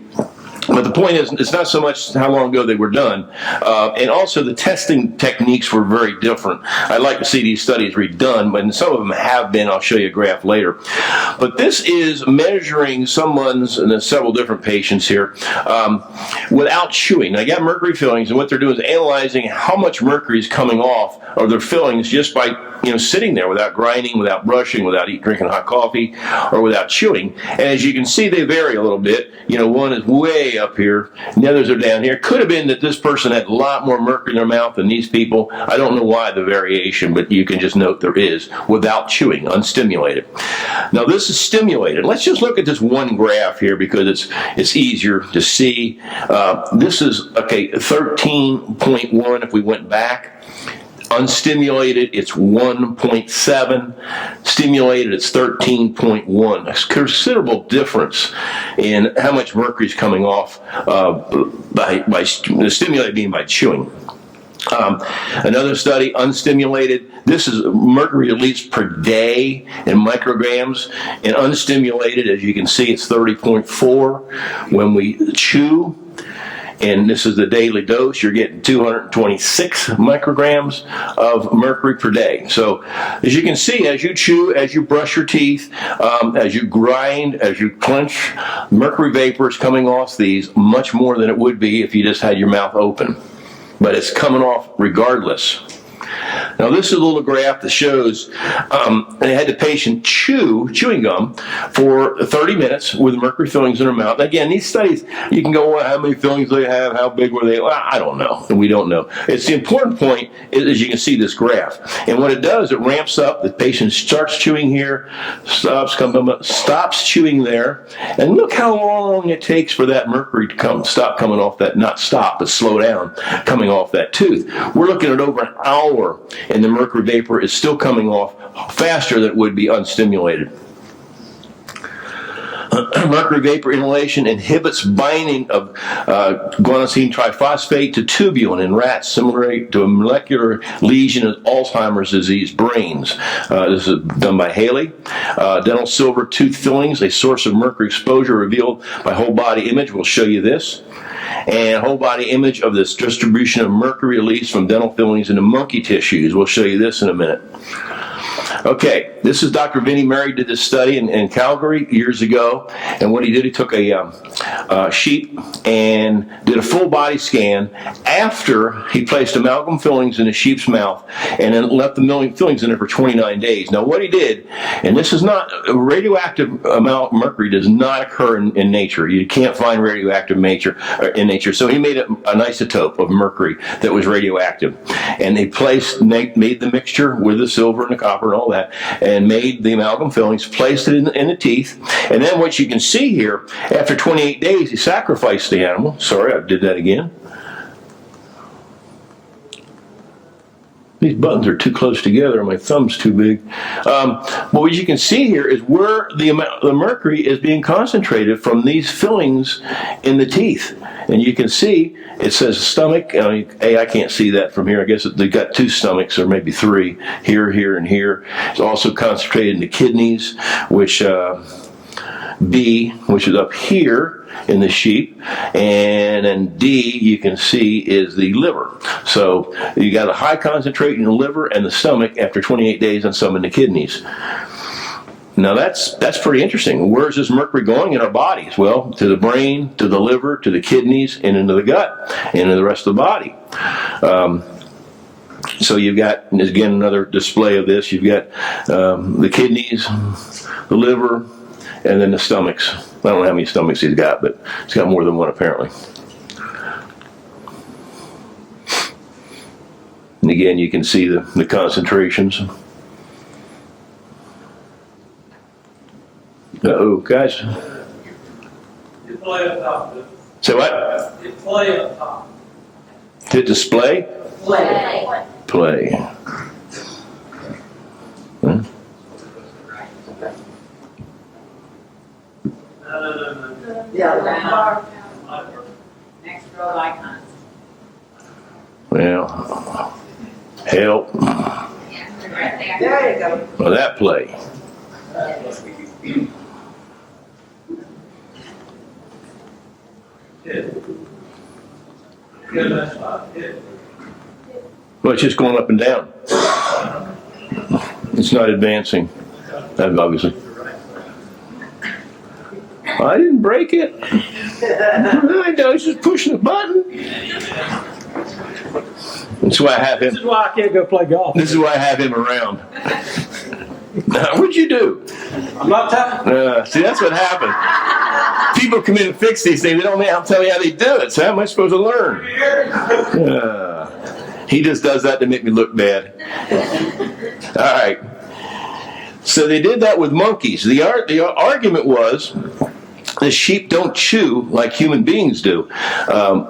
But the point is, it's not so much how long ago they were done, and also the testing techniques were very different. I'd like to see these studies redone, but some of them have been. I'll show you a graph later. But this is measuring someone's, and there's several different patients here, without chewing. They got mercury fillings, and what they're doing is analyzing how much mercury is coming off of their fillings just by sitting there without grinding, without brushing, without drinking hot coffee, or without chewing. And as you can see, they vary a little bit. One is way up here, and the others are down here. Could have been that this person had a lot more mercury in their mouth than these people. I don't know why the variation, but you can just note there is, without chewing, unstimulated. Now this is stimulated. Let's just look at this one graph here because it's easier to see. This is, 13.1 if we went back. Unstimulated, it's 1.7. Stimulated, it's 13.1. A considerable difference in how much mercury is coming off by the stimulated being by chewing. Another study, unstimulated, this is mercury released per day in micrograms, and unstimulated, as you can see, it's 30.4 when we chew. And this is the daily dose. You're getting 226 micrograms of mercury per day. So as you can see, as you chew, as you brush your teeth, as you grind, as you clench, mercury vapor is coming off these much more than it would be if you just had your mouth open. But it's coming off regardless. Now this is a little graph that shows they had the patient chewing gum for 30 minutes with mercury fillings in her mouth. Again, these studies, you can go, well, how many fillings do they have? How big were they? Well, I don't know. We don't know. It's the important point is you can see this graph. And what it does, it ramps up. The patient starts chewing here, stops chewing there. And look how long it takes for that mercury to stop coming off that, not stop, but slow down, coming off that tooth. We're looking at over an hour, and the mercury vapor is still coming off faster than it would be unstimulated. Mercury vapor inhalation inhibits binding of guanosine triphosphate to tubulin in rats, similar to a molecular lesion of Alzheimer's disease brains. This is done by Haley. Dental silver tooth fillings, a source of mercury exposure revealed by whole body image. We'll show you this. And whole body image of this distribution of mercury release from dental fillings into monkey tissues. We'll show you this in a minute. Okay, this is Dr. Vinnie Murray did this study in Calgary years ago, and what he did, he took a sheep and did a full body scan after he placed amalgam fillings in the sheep's mouth and then left the fillings in there for 29 days. Now what he did, and this is not, radioactive amount of mercury does not occur in nature. You can't find radioactive in nature, so he made an isotope of mercury that was radioactive, and they made the mixture with the silver and the copper and all that, and made the amalgam fillings, placed it in the teeth, and then what you can see here, after 28 days, he sacrificed the animal. Sorry, I did that again. These buttons are too close together, my thumb's too big. But what you can see here is where the mercury is being concentrated from these fillings in the teeth. And you can see, it says stomach. I can't see that from here. I guess they've got two stomachs, or maybe three, here, here, and here. It's also concentrated in the kidneys, which B, which is up here in the sheep, and then D, you can see, is the liver. So you got a high concentration in the liver and the stomach after 28 days, and some in the kidneys. Now that's pretty interesting. Where is this mercury going in our bodies? Well, to the brain, to the liver, to the kidneys, and into the gut, and into the rest of the body. So you've got, again, another display of this. You've got the kidneys, the liver, and then the stomachs. I don't know how many stomachs he's got, but he's got more than one apparently. And again, you can see the concentrations. Uh-oh, guys. Display up top. Say what? Display up top. Hit display? Play. Play. Hmm? Yeah. Next row icons. Well, help. There you go. Well, that play. Well, it's just going up and down. It's not advancing, obviously. I didn't break it. I was just pushing a button. That's why I have him. This is why I can't go play golf. This is why I have him around. What'd you do? I'm not telling. See, that's what happened. People come in and fix these things. They don't tell me how they do it. So how am I supposed to learn? He just does that to make me look bad. All right. So they did that with monkeys. The argument was the sheep don't chew like human beings do.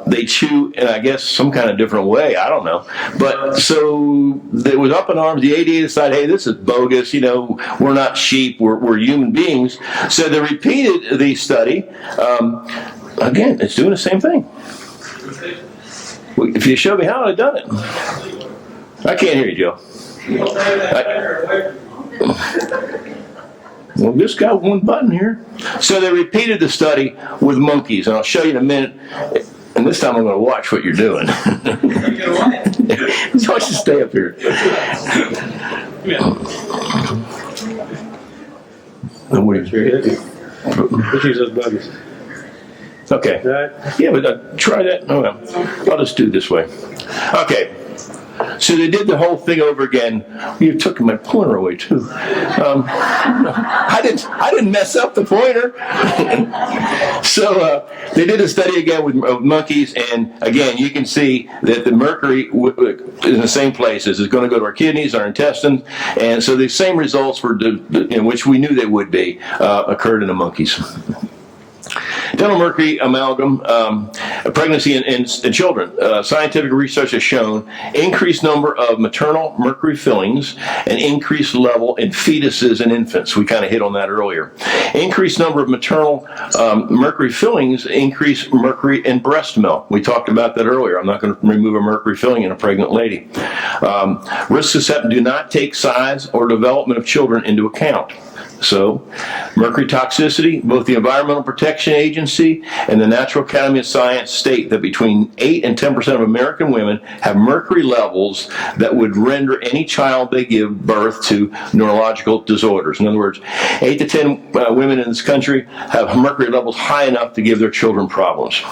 They chew in, I guess, some kind of different way. I don't know. But so it was up in arms. The ADA decided, hey, this is bogus. We're not sheep. We're human beings. So they repeated the study. Again, it's doing the same thing. If you show me how I've done it. I can't hear you, Joe. Well, just got one button here. So they repeated the study with monkeys, and I'll show you in a minute. And this time I'm going to watch what you're doing. So I should stay up here. Let's use those buttons. Okay. Yeah, but try that. Oh, well. I'll just do it this way. Okay. So they did the whole thing over again. You took my pointer away too. I didn't mess up the pointer. So they did a study again with monkeys, and again you can see that the mercury is in the same places. It's going to go to our kidneys, our intestines, and so the same results were, in which we knew they would be, occurred in the monkeys. Dental mercury amalgam, pregnancy in children. Scientific research has shown increased number of maternal mercury fillings and increased level in fetuses and infants. We kind of hit on that earlier. Increased number of maternal mercury fillings increase mercury in breast milk. We talked about that earlier. I'm not going to remove a mercury filling in a pregnant lady. Risks assessment do not take size or development of children into account. So, mercury toxicity, both the Environmental Protection Agency and the National Academy of Science state that between 8 and 10% of American women have mercury levels that would render any child they give birth to neurological disorders. In other words, 8 to 10 women in this country have mercury levels high enough to give their children problems.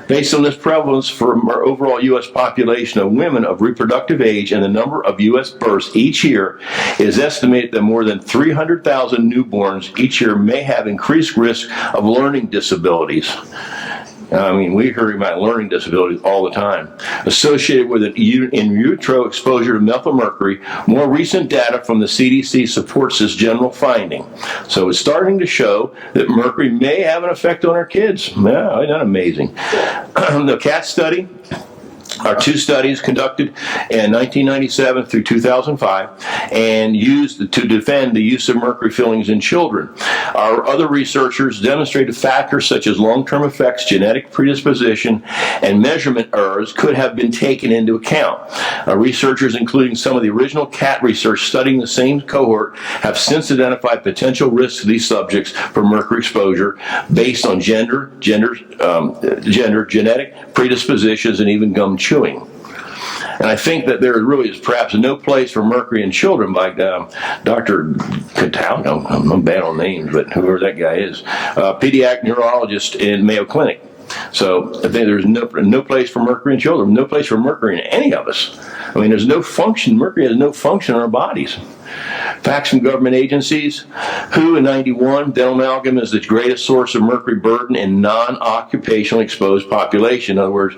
Based on this prevalence for our overall U.S. population of women of reproductive age and the number of U.S. births each year, it is estimated that more than 300,000 newborns each year may have increased risk of learning disabilities. I mean, we hear about learning disabilities all the time. Associated with an in utero exposure to methylmercury, more recent data from the CDC supports this general finding. So it's starting to show that mercury may have an effect on our kids. Yeah, isn't that amazing? The CAT study are two studies conducted in 1997 through 2005 and used to defend the use of mercury fillings in children. Our other researchers demonstrated factors such as long-term effects, genetic predisposition, and measurement errors could have been taken into account. Our researchers, including some of the original CAT research studying the same cohort, have since identified potential risks to these subjects for mercury exposure based on gender, genetic predispositions, and even gum chewing. And I think that there really is perhaps no place for mercury in children by Dr. Catal, I'm bad on names, but whoever that guy is, pediatric neurologist in Mayo Clinic. So I think there's no place for mercury in children, no place for mercury in any of us. I mean, there's no function, mercury has no function in our bodies. Facts from government agencies. WHO in 91, dental amalgam is the greatest source of mercury burden in non-occupationally exposed population. In other words,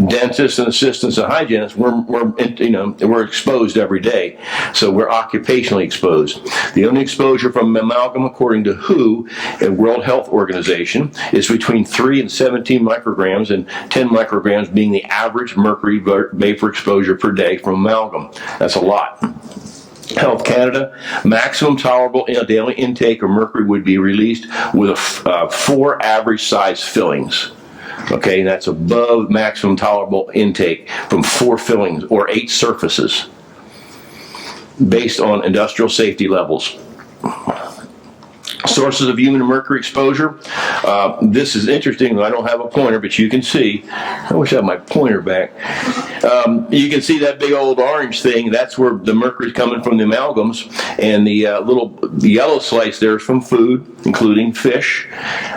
dentists and assistants and hygienists, we're exposed every day. So we're occupationally exposed. The only exposure from amalgam, according to WHO and World Health Organization, is between 3 and 17 micrograms, and 10 micrograms being the average mercury vapor exposure per day from amalgam. That's a lot. Health Canada, maximum tolerable daily intake of mercury would be released with 4 average size fillings. Okay, that's above maximum tolerable intake from 4 fillings or 8 surfaces based on industrial safety levels. Sources of human mercury exposure. This is interesting. I don't have a pointer, but you can see. I wish I had my pointer back. You can see that big old orange thing. That's where the mercury is coming from the amalgams. And the the yellow slice there is from food, including fish.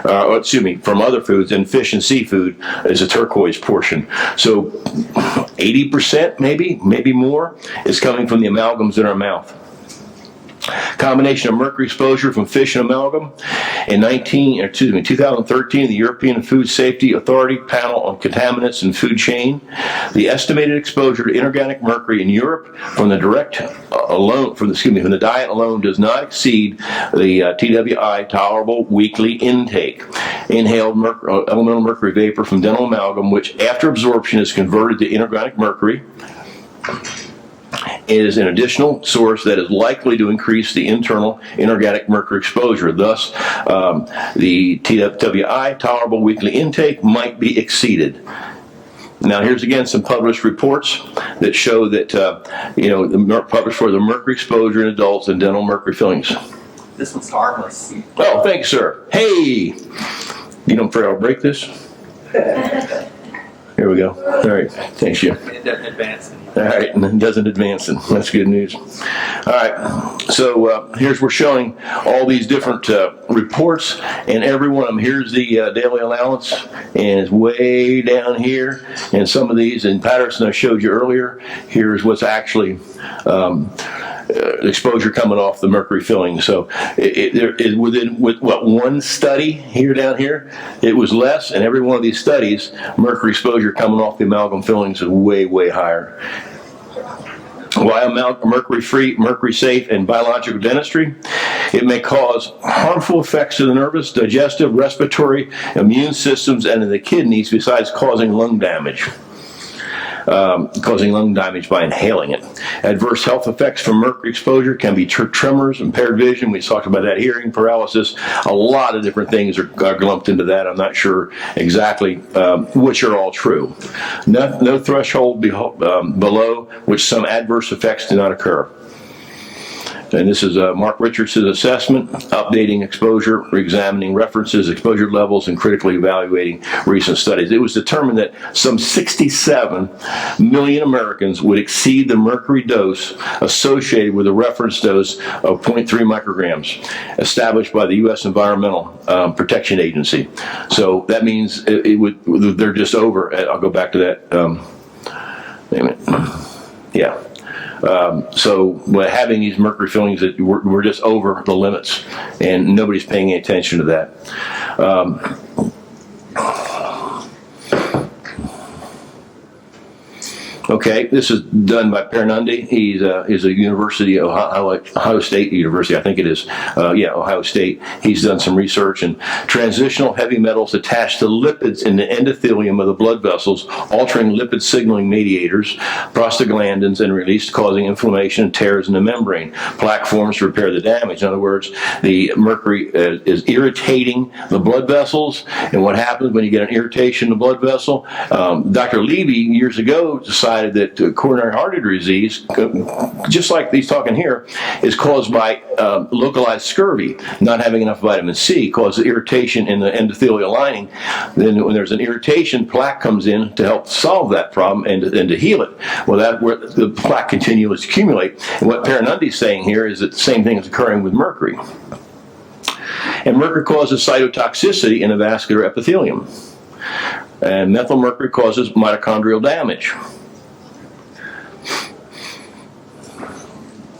From other foods. And fish and seafood is a turquoise portion. So 80%, maybe more, is coming from the amalgams in our mouth. Combination of mercury exposure from fish and amalgam. In 2013, the European Food Safety Authority panel on contaminants in food chain. The estimated exposure to inorganic mercury in Europe from the diet alone does not exceed the TWI tolerable weekly intake. Inhaled elemental mercury vapor from dental amalgam, which after absorption is converted to inorganic mercury, is an additional source that is likely to increase the internal inorganic mercury exposure. Thus, the TWI tolerable weekly intake might be exceeded. Now, here's again some published reports that show that published for the mercury exposure in adults and dental mercury fillings. This one's harmless. Oh, thanks, sir. Hey, you don't afraid I'll break this? Here we go. All right, thanks, you. It doesn't advance. All right, and it doesn't advance them. That's good news. All right, so here's we're showing all these different reports, and every one of them, here's the daily allowance, and it's way down here. And some of these, in Patterson I showed you earlier, here's what's actually exposure coming off the mercury filling. So with one study here down here, it was less, and every one of these studies, mercury exposure coming off the amalgam fillings is way, way higher. Why mercury-free, mercury-safe, and biological dentistry? It may cause harmful effects to the nervous, digestive, respiratory, immune systems, and in the kidneys, besides causing lung damage. By inhaling it. Adverse health effects from mercury exposure can be tremors, impaired vision. We talked about that, hearing, paralysis. A lot of different things are lumped into that. I'm not sure exactly which are all true. No threshold below which some adverse effects do not occur. And this is Mark Richardson's assessment, updating exposure, examining references, exposure levels, and critically evaluating recent studies. It was determined that some 67 million Americans would exceed the mercury dose associated with a reference dose of 0.3 micrograms established by the U.S. Environmental Protection Agency. So that means they're just over. I'll go back to that. Wait a minute. Yeah. So having these mercury fillings, that we're just over the limits, and nobody's paying any attention to that. Okay, this is done by Pernundy. He's a University, Ohio State University, I think it is. Ohio State. He's done some research, and transitional heavy metals attached to lipids in the endothelium of the blood vessels, altering lipid signaling mediators, prostaglandins, and released, causing inflammation and tears in the membrane. Plaque forms to repair the damage. In other words, the mercury is irritating the blood vessels, and what happens when you get an irritation in the blood vessel? Dr. Levy years ago decided that coronary artery disease, just like he's talking here, is caused by localized scurvy. Not having enough vitamin C causes irritation in the endothelial lining. Then when there's an irritation, plaque comes in to help solve that problem and to heal it. Well, where the plaque continues to accumulate. And what Pernundy's saying here is that the same thing is occurring with mercury. And mercury causes cytotoxicity in the vascular epithelium. And methyl mercury causes mitochondrial damage.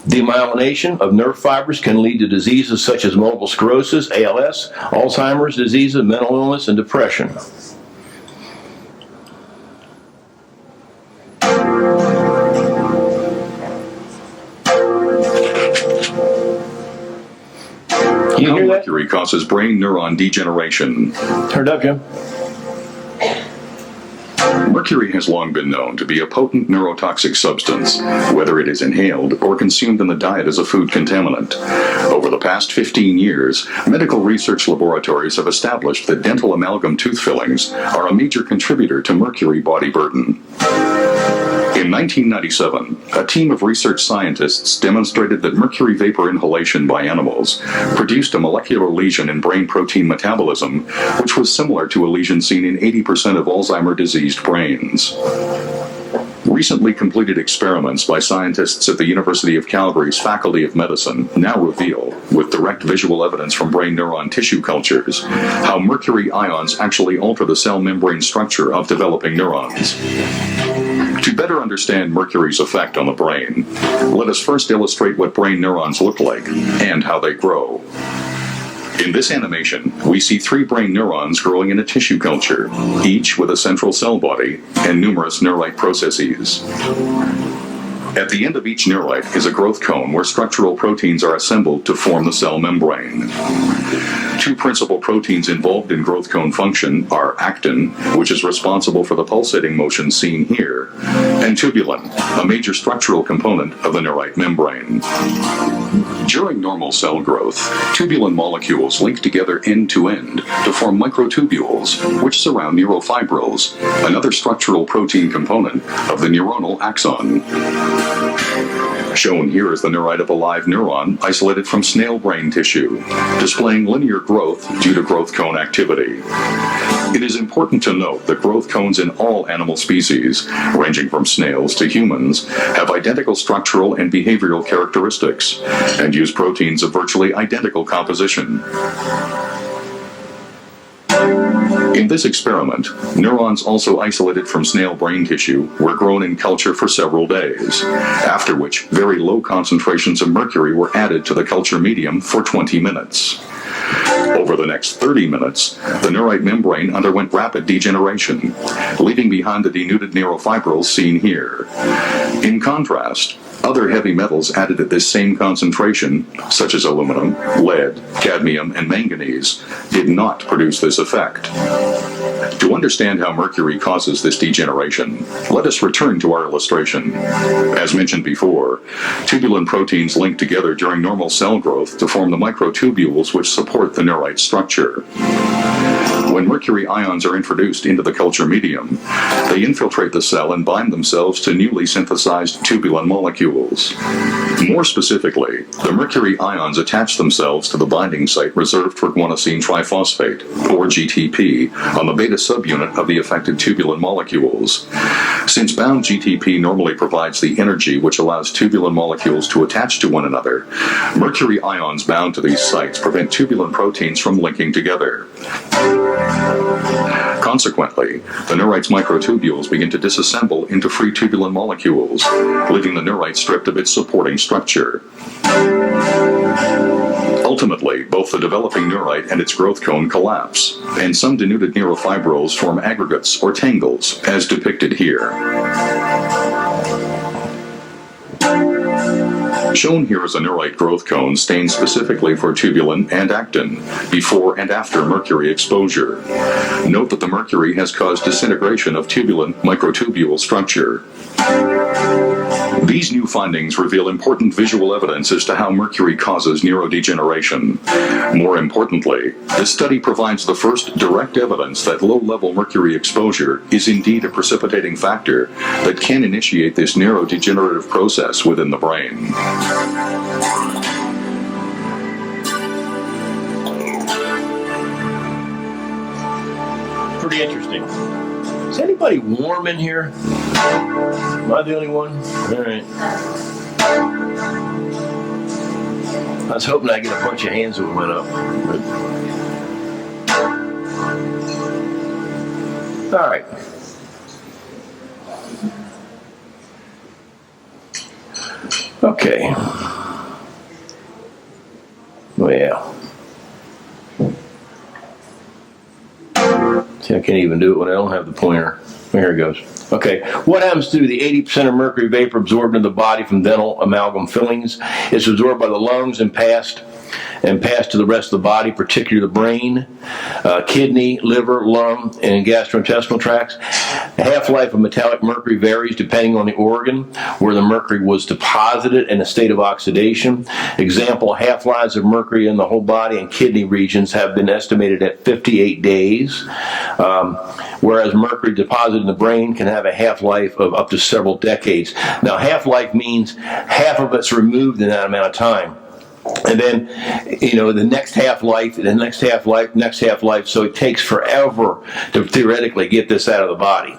Demyelination of nerve fibers can lead to diseases such as multiple sclerosis, ALS, Alzheimer's disease, mental illness, and depression. How mercury causes brain neuron degeneration. Turn it up, Jim. Mercury has long been known to be a potent neurotoxic substance, whether it is inhaled or consumed in the diet as a food contaminant. Over the past 15 years, medical research laboratories have established that dental amalgam tooth fillings are a major contributor to mercury body burden. In 1997, a team of research scientists demonstrated that mercury vapor inhalation by animals produced a molecular lesion in brain protein metabolism, which was similar to a lesion seen in 80% of Alzheimer's diseased brains. Recently completed experiments by scientists at the University of Calgary's Faculty of Medicine now reveal, with direct visual evidence from brain neuron tissue cultures, how mercury ions actually alter the cell membrane structure of developing neurons. To better understand mercury's effect on the brain, let us first illustrate what brain neurons look like and how they grow. In this animation, we see 3 brain neurons growing in a tissue culture, each with a central cell body and numerous neurite processes. At the end of each neurite is a growth cone where structural proteins are assembled to form the cell membrane. 2 principal proteins involved in growth cone function are actin, which is responsible for the pulsating motion seen here, and tubulin, a major structural component of the neurite membrane. During normal cell growth, tubulin molecules link together end to end to form microtubules, which surround neurofibrils, another structural protein component of the neuronal axon. Shown here is the neurite of a live neuron isolated from snail brain tissue, displaying linear growth due to growth cone activity. It is important to note that growth cones in all animal species, ranging from snails to humans, have identical structural and behavioral characteristics and use proteins of virtually identical composition. In this experiment, neurons also isolated from snail brain tissue were grown in culture for several days, after which very low concentrations of mercury were added to the culture medium for 20 minutes. Over the next 30 minutes, the neurite membrane underwent rapid degeneration, leaving behind the denuded neurofibrils seen here. In contrast, other heavy metals added at this same concentration, such as aluminum, lead, cadmium, and manganese, did not produce this effect. To understand how mercury causes this degeneration, let us return to our illustration. As mentioned before, tubulin proteins link together during normal cell growth to form the microtubules which support the neurite structure. When mercury ions are introduced into the culture medium, they infiltrate the cell and bind themselves to newly synthesized tubulin molecules. More specifically, the mercury ions attach themselves to the binding site reserved for guanosine triphosphate, or GTP, on the beta subunit of the affected tubulin molecules. Since bound GTP normally provides the energy which allows tubulin molecules to attach to one another, mercury ions bound to these sites prevent tubulin proteins from linking together. Consequently, the neurite's microtubules begin to disassemble into free tubulin molecules, leaving the neurite stripped of its supporting structure. Ultimately, both the developing neurite and its growth cone collapse, and some denuded neurofibrils form aggregates or tangles, as depicted here. Shown here is a neurite growth cone stained specifically for tubulin and actin, before and after mercury exposure. Note that the mercury has caused disintegration of tubulin microtubule structure. These new findings reveal important visual evidence as to how mercury causes neurodegeneration. More importantly, this study provides the first direct evidence that low-level mercury exposure is indeed a precipitating factor that can initiate this neurodegenerative process within the brain. Pretty interesting. Is anybody warm in here? Am I the only one? All right. I was hoping I'd get a bunch of hands that went up. But... All right. Okay. Well. See, I can't even do it when I don't have the pointer. Here it goes. Okay, what happens to the 80% of mercury vapor absorbed in the body from dental amalgam fillings? It's absorbed by the lungs and passed to the rest of the body, particularly the brain, kidney, liver, lung, and gastrointestinal tracts. The half-life of metallic mercury varies depending on the organ where the mercury was deposited and the state of oxidation. Example, half-lives of mercury in the whole body and kidney regions have been estimated at 58 days, whereas mercury deposited in the brain can have a half-life of up to several decades. Now, half-life means half of it's removed in that amount of time. And then, the next half-life, next half-life, so it takes forever to theoretically get this out of the body.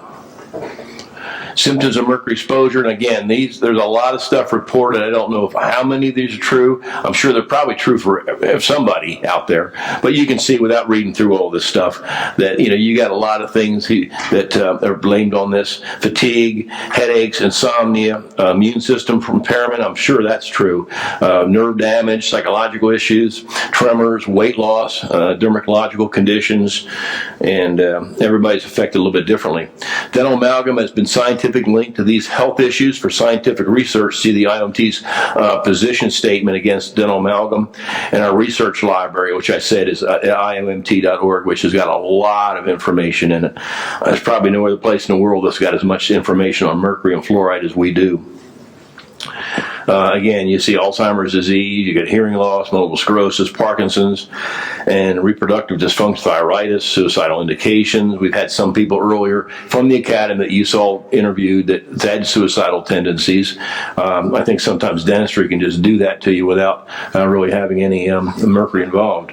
Symptoms of mercury exposure, and again, there's a lot of stuff reported. I don't know how many of these are true. I'm sure they're probably true for somebody out there, but you can see without reading through all this stuff that you got a lot of things that are blamed on this: fatigue, headaches, insomnia, immune system impairment. I'm sure that's true. Nerve damage, psychological issues, tremors, weight loss, dermatological conditions, and everybody's affected a little bit differently. Dental amalgam has been scientifically linked to these health issues. For scientific research, see the IAOMT's position statement against dental amalgam, and our research library, which I said is at IAOMT.org, which has got a lot of information in it. There's probably no other place in the world that's got as much information on mercury and fluoride as we do. Again, you see Alzheimer's disease, you get hearing loss, multiple sclerosis, Parkinson's, and reproductive dysfunction, thyroiditis, suicidal indications. We've had some people earlier from the academy that you saw interviewed that had suicidal tendencies. I think sometimes dentistry can just do that to you without really having any mercury involved.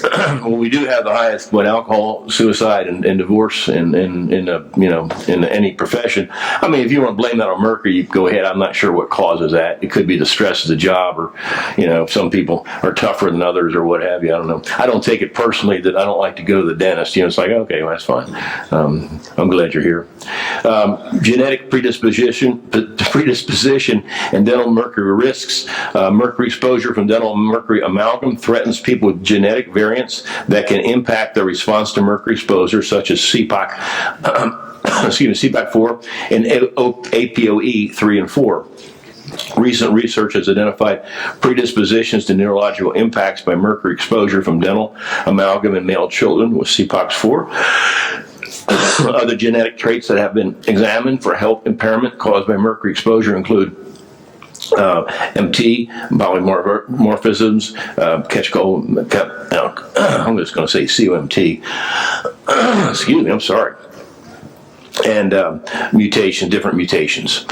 well, we do have the highest alcohol, suicide, and divorce in any profession. I mean, if you want to blame that on mercury, you go ahead. I'm not sure what causes that. It could be the stress of the job, or some people are tougher than others, or what have you. I don't know. I don't take it personally that I don't like to go to the dentist. It's like, okay, well, that's fine. I'm glad you're here. Genetic predisposition and dental mercury risks. Mercury exposure from dental mercury amalgam threatens people with genetic variants that can impact their response to mercury exposure, such as CPAC, CPAC4 and APOE 3 and 4. Recent research has identified predispositions to neurological impacts by mercury exposure from dental amalgam in male children with CPAC4. Other genetic traits that have been examined for health impairment caused by mercury exposure include MT, polymorphisms, I'm just going to say COMT. Excuse me, I'm sorry. And different mutations.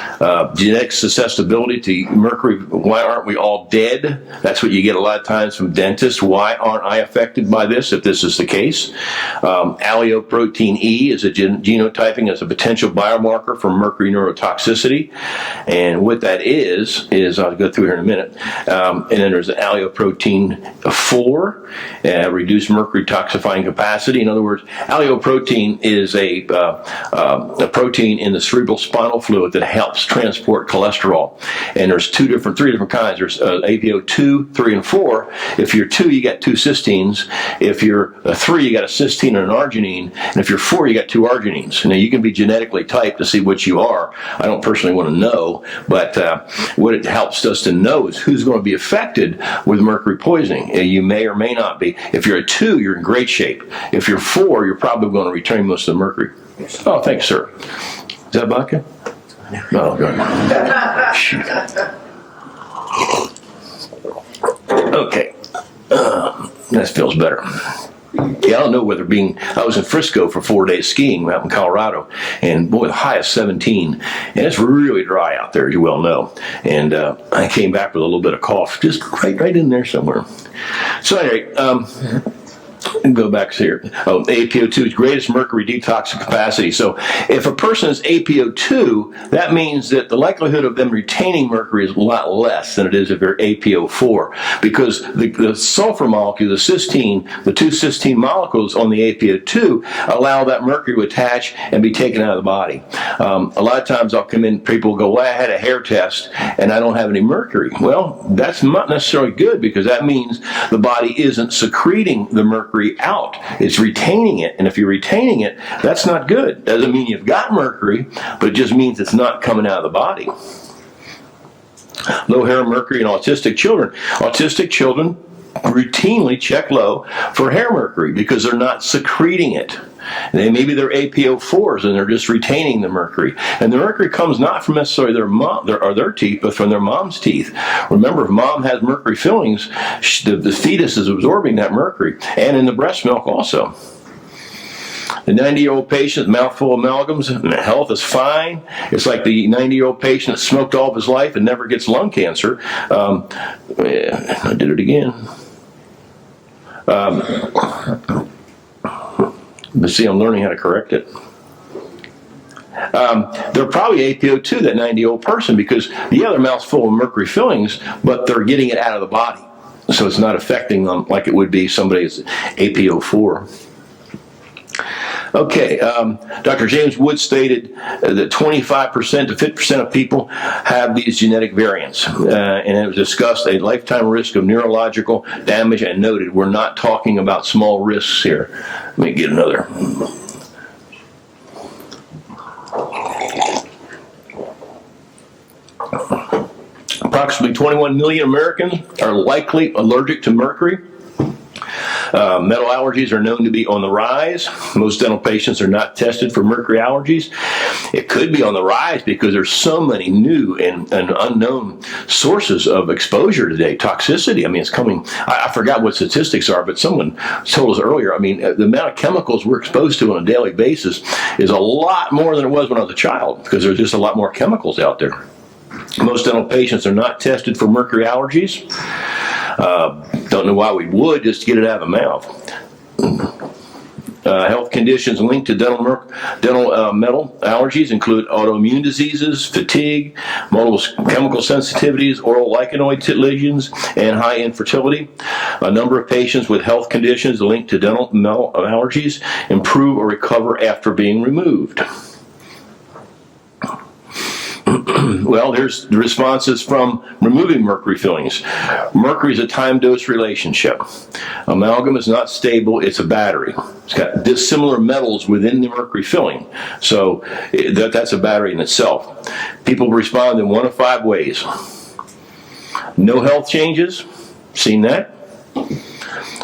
Genetic susceptibility to mercury. Why aren't we all dead? That's what you get a lot of times from dentists. Why aren't I affected by this if this is the case? Alloprotein E is a genotyping as a potential biomarker for mercury neurotoxicity. And what that is I'll go through here in a minute. And then there's an alloprotein 4, reduced mercury toxifying capacity. In other words, alloprotein is a protein in the cerebral spinal fluid that helps transport cholesterol. And there's three different kinds. There's APO2, 3, and 4. If you're 2, you got 2 cysteines. If you're 3, you got a cysteine and an arginine. And if you're 4, you got 2 arginines. Now, you can be genetically typed to see what you are. I don't personally want to know, but what it helps us to know is who's going to be affected with mercury poisoning. You may or may not be. If you're a 2, you're in great shape. If you're 4, you're probably going to retain most of the mercury. Oh, thank you, sir. Is that vodka? No, go ahead. Shoot. Okay. That feels better. Yeah, I don't know whether I was in Frisco for 4 days skiing out in Colorado, and boy, the high is 17, and it's really dry out there, as you well know. And I came back with a little bit of cough, just right in there somewhere. So anyway, go back here. APO2's greatest mercury detoxing capacity. So if a person is APO2, that means that the likelihood of them retaining mercury is a lot less than it is if they're APO4, because the sulfur molecule, the cysteine, the 2 cysteine molecules on the APO2 allow that mercury to attach and be taken out of the body. A lot of times I'll come in, people will go, well, I had a hair test and I don't have any mercury. Well, that's not necessarily good, because that means the body isn't secreting the mercury out. It's retaining it, and if you're retaining it, that's not good. Doesn't mean you've got mercury, but it just means it's not coming out of the body. Low hair mercury in autistic children. Autistic children routinely check low for hair mercury because they're not secreting it. Maybe they're APO4s and they're just retaining the mercury. And the mercury comes not from necessarily their teeth, but from their mom's teeth. Remember, if mom has mercury fillings, the fetus is absorbing that mercury, and in the breast milk also. The 90-year-old patient, mouthful of amalgams, and health is fine. It's like the 90-year-old patient that smoked all of his life and never gets lung cancer. I did it again. But see, I'm learning how to correct it. They're probably APO2, that 90-year-old person, because their mouth's full of mercury fillings, but they're getting it out of the body. So it's not affecting them like it would be somebody's APO4. Okay, Dr. James Wood stated that 25% to 50% of people have these genetic variants. And it was discussed a lifetime risk of neurological damage, and noted we're not talking about small risks here. Let me get another. Approximately 21 million Americans are likely allergic to mercury. Metal allergies are known to be on the rise. Most dental patients are not tested for mercury allergies. It could be on the rise because there's so many new and unknown sources of exposure today. Toxicity, I mean, it's coming. I forgot what statistics are, but someone told us earlier, I mean, the amount of chemicals we're exposed to on a daily basis is a lot more than it was when I was a child, because there's just a lot more chemicals out there. Most dental patients are not tested for mercury allergies. Don't know why we would, just to get it out of the mouth. Health conditions linked to dental metal allergies include autoimmune diseases, fatigue, multiple chemical sensitivities, oral lichenoid lesions, and high infertility. A number of patients with health conditions linked to dental metal allergies improve or recover after being removed. Well, there's the responses from removing mercury fillings. Mercury is a time-dose relationship. Amalgam is not stable, it's a battery. It's got dissimilar metals within the mercury filling. So that's a battery in itself. People respond in 1 of 5 ways. No health changes, seen that.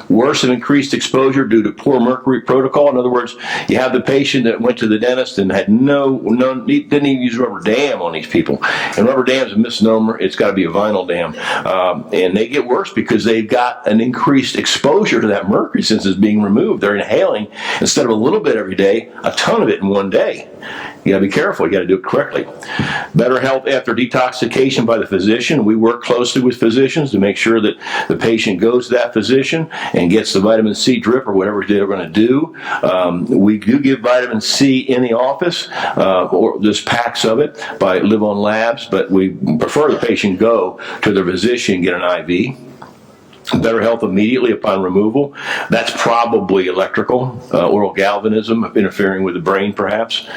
Worse and increased exposure due to poor mercury protocol. In other words, you have the patient that went to the dentist and had didn't even use rubber dam on these people. And rubber dam is a misnomer. It's got to be a vinyl dam. And they get worse because they've got an increased exposure to that mercury since it's being removed. They're inhaling, instead of a little bit every day, a ton of it in one day. You got to be careful. You got to do it correctly. Better health after detoxification by the physician. We work closely with physicians to make sure that the patient goes to that physician and gets the vitamin C drip or whatever they're going to do. We do give vitamin C in the office, or just packs of it by Live On Labs, but we prefer the patient go to their physician and get an IV. Better health immediately upon removal. That's probably electrical, oral galvanism, interfering with the brain perhaps.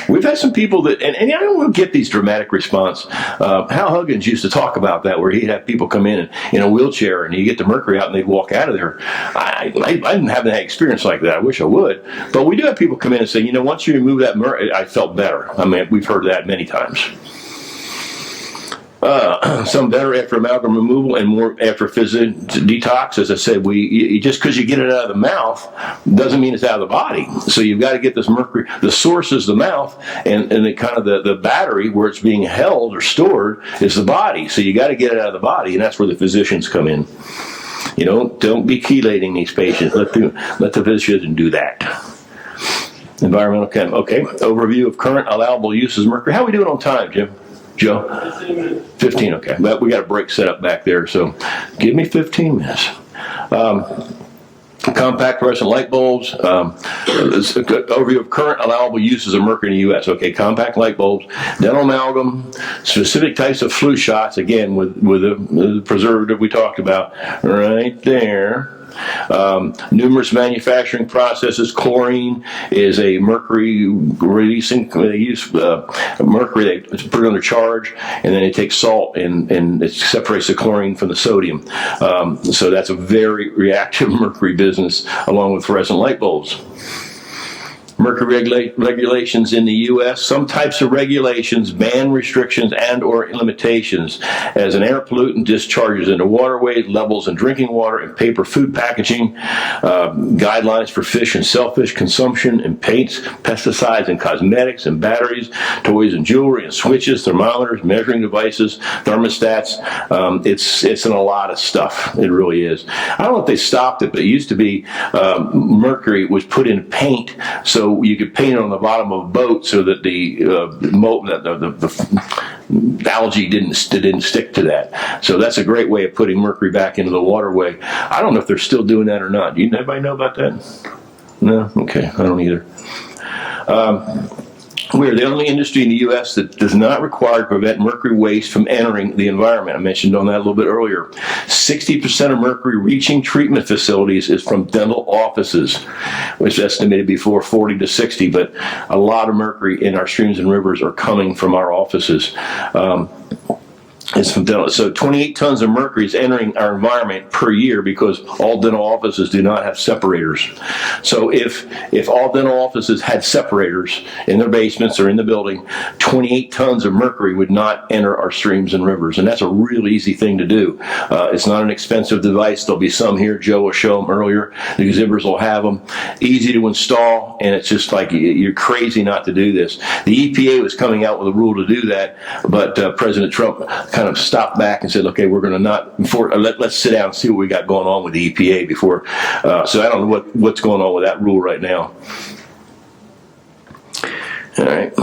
We've had some people that, and I don't get these dramatic response. Hal Huggins used to talk about that, where he'd have people come in a wheelchair and you get the mercury out and they'd walk out of there. I didn't have that experience like that. I wish I would. But we do have people come in and say, once you remove that mercury, I felt better. I mean, we've heard that many times. Some better after amalgam removal and more after detox. As I said, just because you get it out of the mouth doesn't mean it's out of the body. So you've got to get this mercury. The source is the mouth, and the battery where it's being held or stored is the body. So you got to get it out of the body, and that's where the physicians come in. Don't be chelating these patients. Let the physician do that. Environmental chem. Okay. Overview of current allowable uses of mercury. How are we doing on time, Jim? Joe? 15, okay. But we got a break set up back there, so give me 15 minutes. Compact fluorescent light bulbs. Overview of current allowable uses of mercury in the U.S. Okay, compact light bulbs, dental amalgam, specific types of flu shots, again, with the preservative we talked about right there. Numerous manufacturing processes. Chlorine is a mercury releasing. They use mercury, they put it under charge, and then they take salt and it separates the chlorine from the sodium. So that's a very reactive mercury business, along with fluorescent light bulbs. Mercury regulations in the U.S. Some types of regulations ban restrictions and or limitations as an air pollutant discharges into waterways, levels in drinking water and paper food packaging, guidelines for fish and shellfish consumption, and paints, pesticides and cosmetics and batteries, toys and jewelry and switches, thermometers, measuring devices, thermostats. It's in a lot of stuff. It really is. I don't know if they stopped it, but it used to be mercury was put in paint, so you could paint it on the bottom of a boat so that the algae didn't stick to that. So that's a great way of putting mercury back into the waterway. I don't know if they're still doing that or not. Do anybody know about that? No? Okay, I don't either. We are the only industry in the U.S. that does not require to prevent mercury waste from entering the environment. I mentioned on that a little bit earlier. 60% of mercury reaching treatment facilities is from dental offices, which is estimated before 40 to 60, but a lot of mercury in our streams and rivers are coming from our offices. It's from dental. So 28 tons of mercury is entering our environment per year because all dental offices do not have separators. So if all dental offices had separators in their basements or in the building, 28 tons of mercury would not enter our streams and rivers. And that's a real easy thing to do. It's not an expensive device. There'll be some here. Joe will show them earlier. The exhibitors will have them. Easy to install, and it's just like you're crazy not to do this. The EPA was coming out with a rule to do that, but President Trump kind of stopped back and said, okay, we're going to not, let's sit down and see what we got going on with the EPA before. So I don't know what's going on with that rule right now. All right.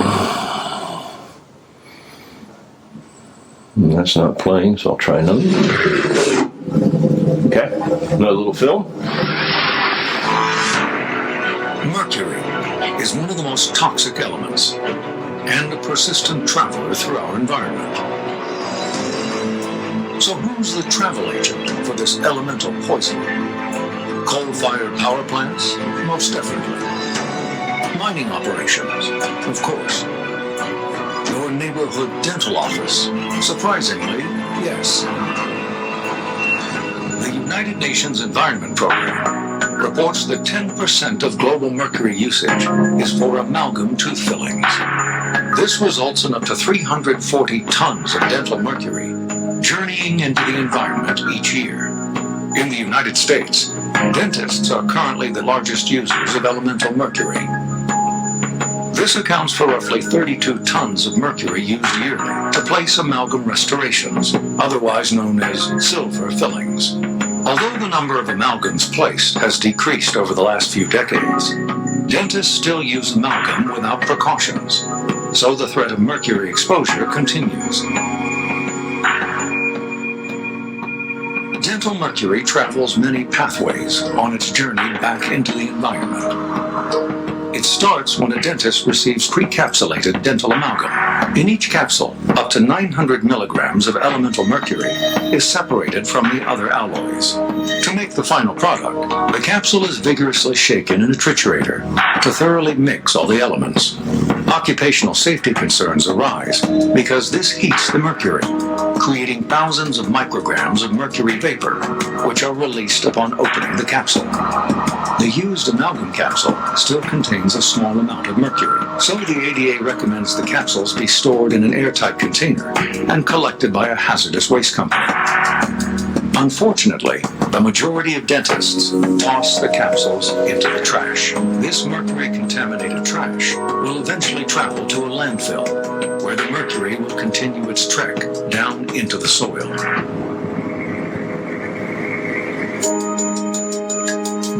That's not playing, so I'll try another. Another little film. Mercury is one of the most toxic elements and a persistent traveler through our environment. So who's the travel agent for this elemental poison? Coal-fired power plants? Most definitely. Mining operations? Of course. Your neighborhood dental office? Surprisingly, yes. The United Nations Environment Program reports that 10% of global mercury usage is for amalgam tooth fillings. This results in up to 340 tons of dental mercury journeying into the environment each year. In the United States, dentists are currently the largest users of elemental mercury. This accounts for roughly 32 tons of mercury used yearly to place amalgam restorations, otherwise known as silver fillings. Although the number of amalgams placed has decreased over the last few decades, dentists still use amalgam without precautions, so the threat of mercury exposure continues. Dental mercury travels many pathways on its journey back into the environment. It starts when a dentist receives pre-capsulated dental amalgam. In each capsule, up to 900 milligrams of elemental mercury is separated from the other alloys. To make the final product, the capsule is vigorously shaken in a triturator to thoroughly mix all the elements. Occupational safety concerns arise because this heats the mercury, creating thousands of micrograms of mercury vapor, which are released upon opening the capsule. The used amalgam capsule still contains a small amount of mercury, so the ADA recommends the capsules be stored in an airtight container and collected by a hazardous waste company. Unfortunately, the majority of dentists toss the capsules into the trash. This mercury-contaminated trash will eventually travel to a landfill, where the mercury will continue its trek down into the soil.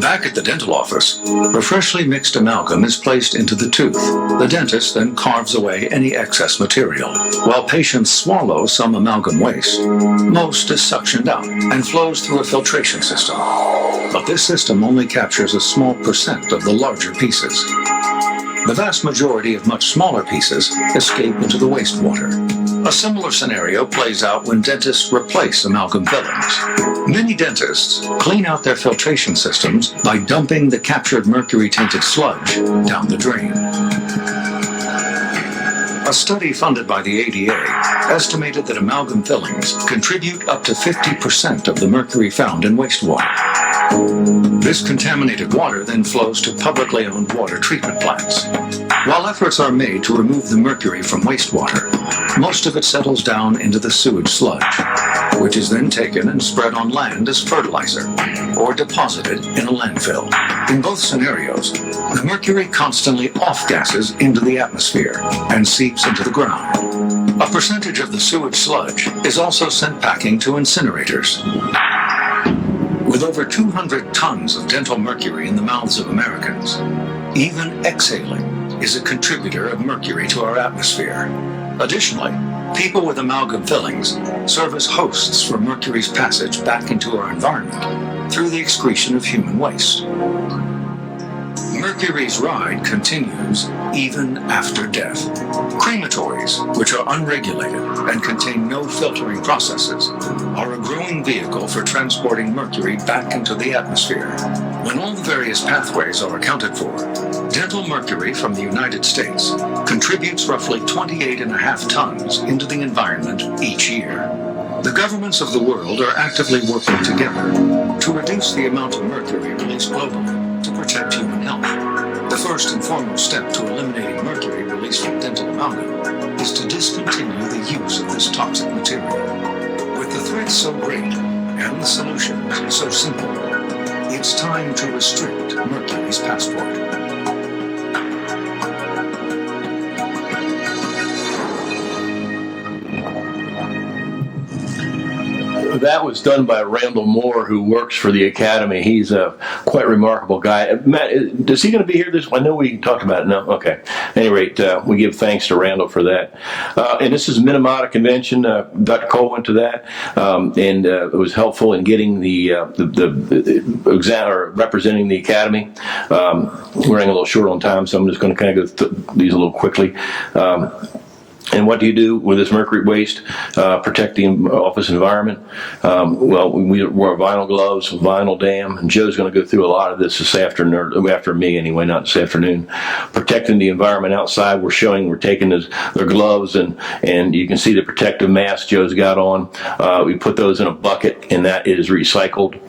Back at the dental office, the freshly mixed amalgam is placed into the tooth. The dentist then carves away any excess material. While patients swallow some amalgam waste, most is suctioned out and flows through a filtration system. But this system only captures a small percent of the larger pieces. The vast majority of much smaller pieces escape into the wastewater. A similar scenario plays out when dentists replace amalgam fillings. Many dentists clean out their filtration systems by dumping the captured mercury-tainted sludge down the drain. A study funded by the ADA estimated that amalgam fillings contribute up to 50% of the mercury found in wastewater. This contaminated water then flows to publicly owned water treatment plants. While efforts are made to remove the mercury from wastewater, most of it settles down into the sewage sludge, which is then taken and spread on land as fertilizer, or deposited in a landfill. In both scenarios, the mercury constantly off-gasses into the atmosphere and seeps into the ground. A percentage of the sewage sludge is also sent packing to incinerators. With over 200 tons of dental mercury in the mouths of Americans, even exhaling is a contributor of mercury to our atmosphere. Additionally, people with amalgam fillings serve as hosts for mercury's passage back into our environment through the excretion of human waste. Mercury's ride continues even after death. Crematories, which are unregulated and contain no filtering processes, are a growing vehicle for transporting mercury back into the atmosphere. When all the various pathways are accounted for, dental mercury from the United States contributes roughly 28.5 tons into the environment each year. The governments of the world are actively working together to reduce the amount of mercury released globally to protect human health. The first and foremost step to eliminating mercury released from dental amalgam is to discontinue the use of this toxic material. With the threat so great and the solutions so simple, it's time to restrict mercury's passport. That was done by Randall Moore, who works for the Academy. He's a quite remarkable guy. Matt, is he going to be here I know we talked about it. No? Okay. At any rate, we give thanks to Randall for that. And this is Minamata Convention. Dr. Cole went to that, and it was helpful in getting the exam, or representing the Academy. We're running a little short on time, so I'm just going to kind of go through these a little quickly. And what do you do with this mercury waste? Protect the office environment. Well, we wear vinyl gloves, vinyl dam, and Joe's going to go through a lot of this afternoon, after me anyway, not this afternoon. Protecting the environment outside. We're taking their gloves, and you can see the protective mask Joe's got on. We put those in a bucket, and that is recycled,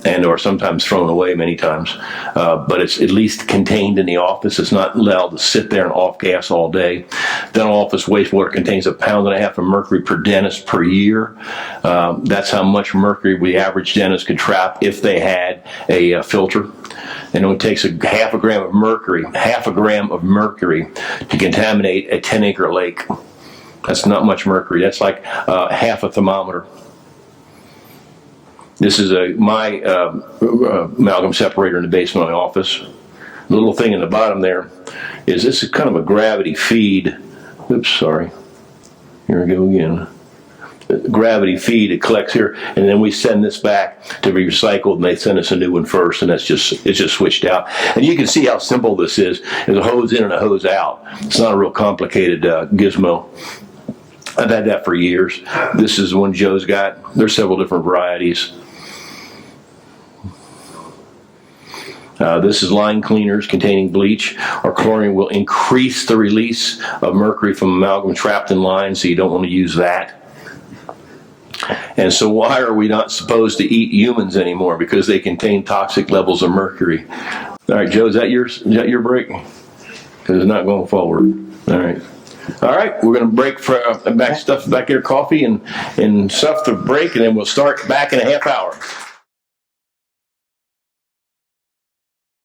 and or sometimes thrown away many times. But it's at least contained in the office. It's not allowed to sit there and off gas all day. Dental office wastewater contains 1.5 pounds of mercury per dentist per year. That's how much mercury the average dentist could trap if they had a filter. And it takes 0.5 gram of mercury, 0.5 gram of mercury to contaminate a 10-acre lake. That's not much mercury. That's like half a thermometer. This is my amalgam separator in the basement of my office. The little thing in the bottom there this is kind of a gravity feed. Oops, sorry. Here we go again. Gravity feed, it collects here, and then we send this back to be recycled, and they send us a new one first, and it's just switched out. And you can see how simple this is. There's a hose in and a hose out. It's not a real complicated gizmo. I've had that for years. This is the one Joe's got. There's several different varieties. This is line cleaners containing bleach or chlorine will increase the release of mercury from amalgam trapped in lines, so you don't want to use that. And so why are we not supposed to eat humans anymore? Because they contain toxic levels of mercury. All right, Joe, is that your break? Because it's not going forward. All right. All right, we're going to break for back here, coffee and stuff to break, and then we'll start back in a half hour.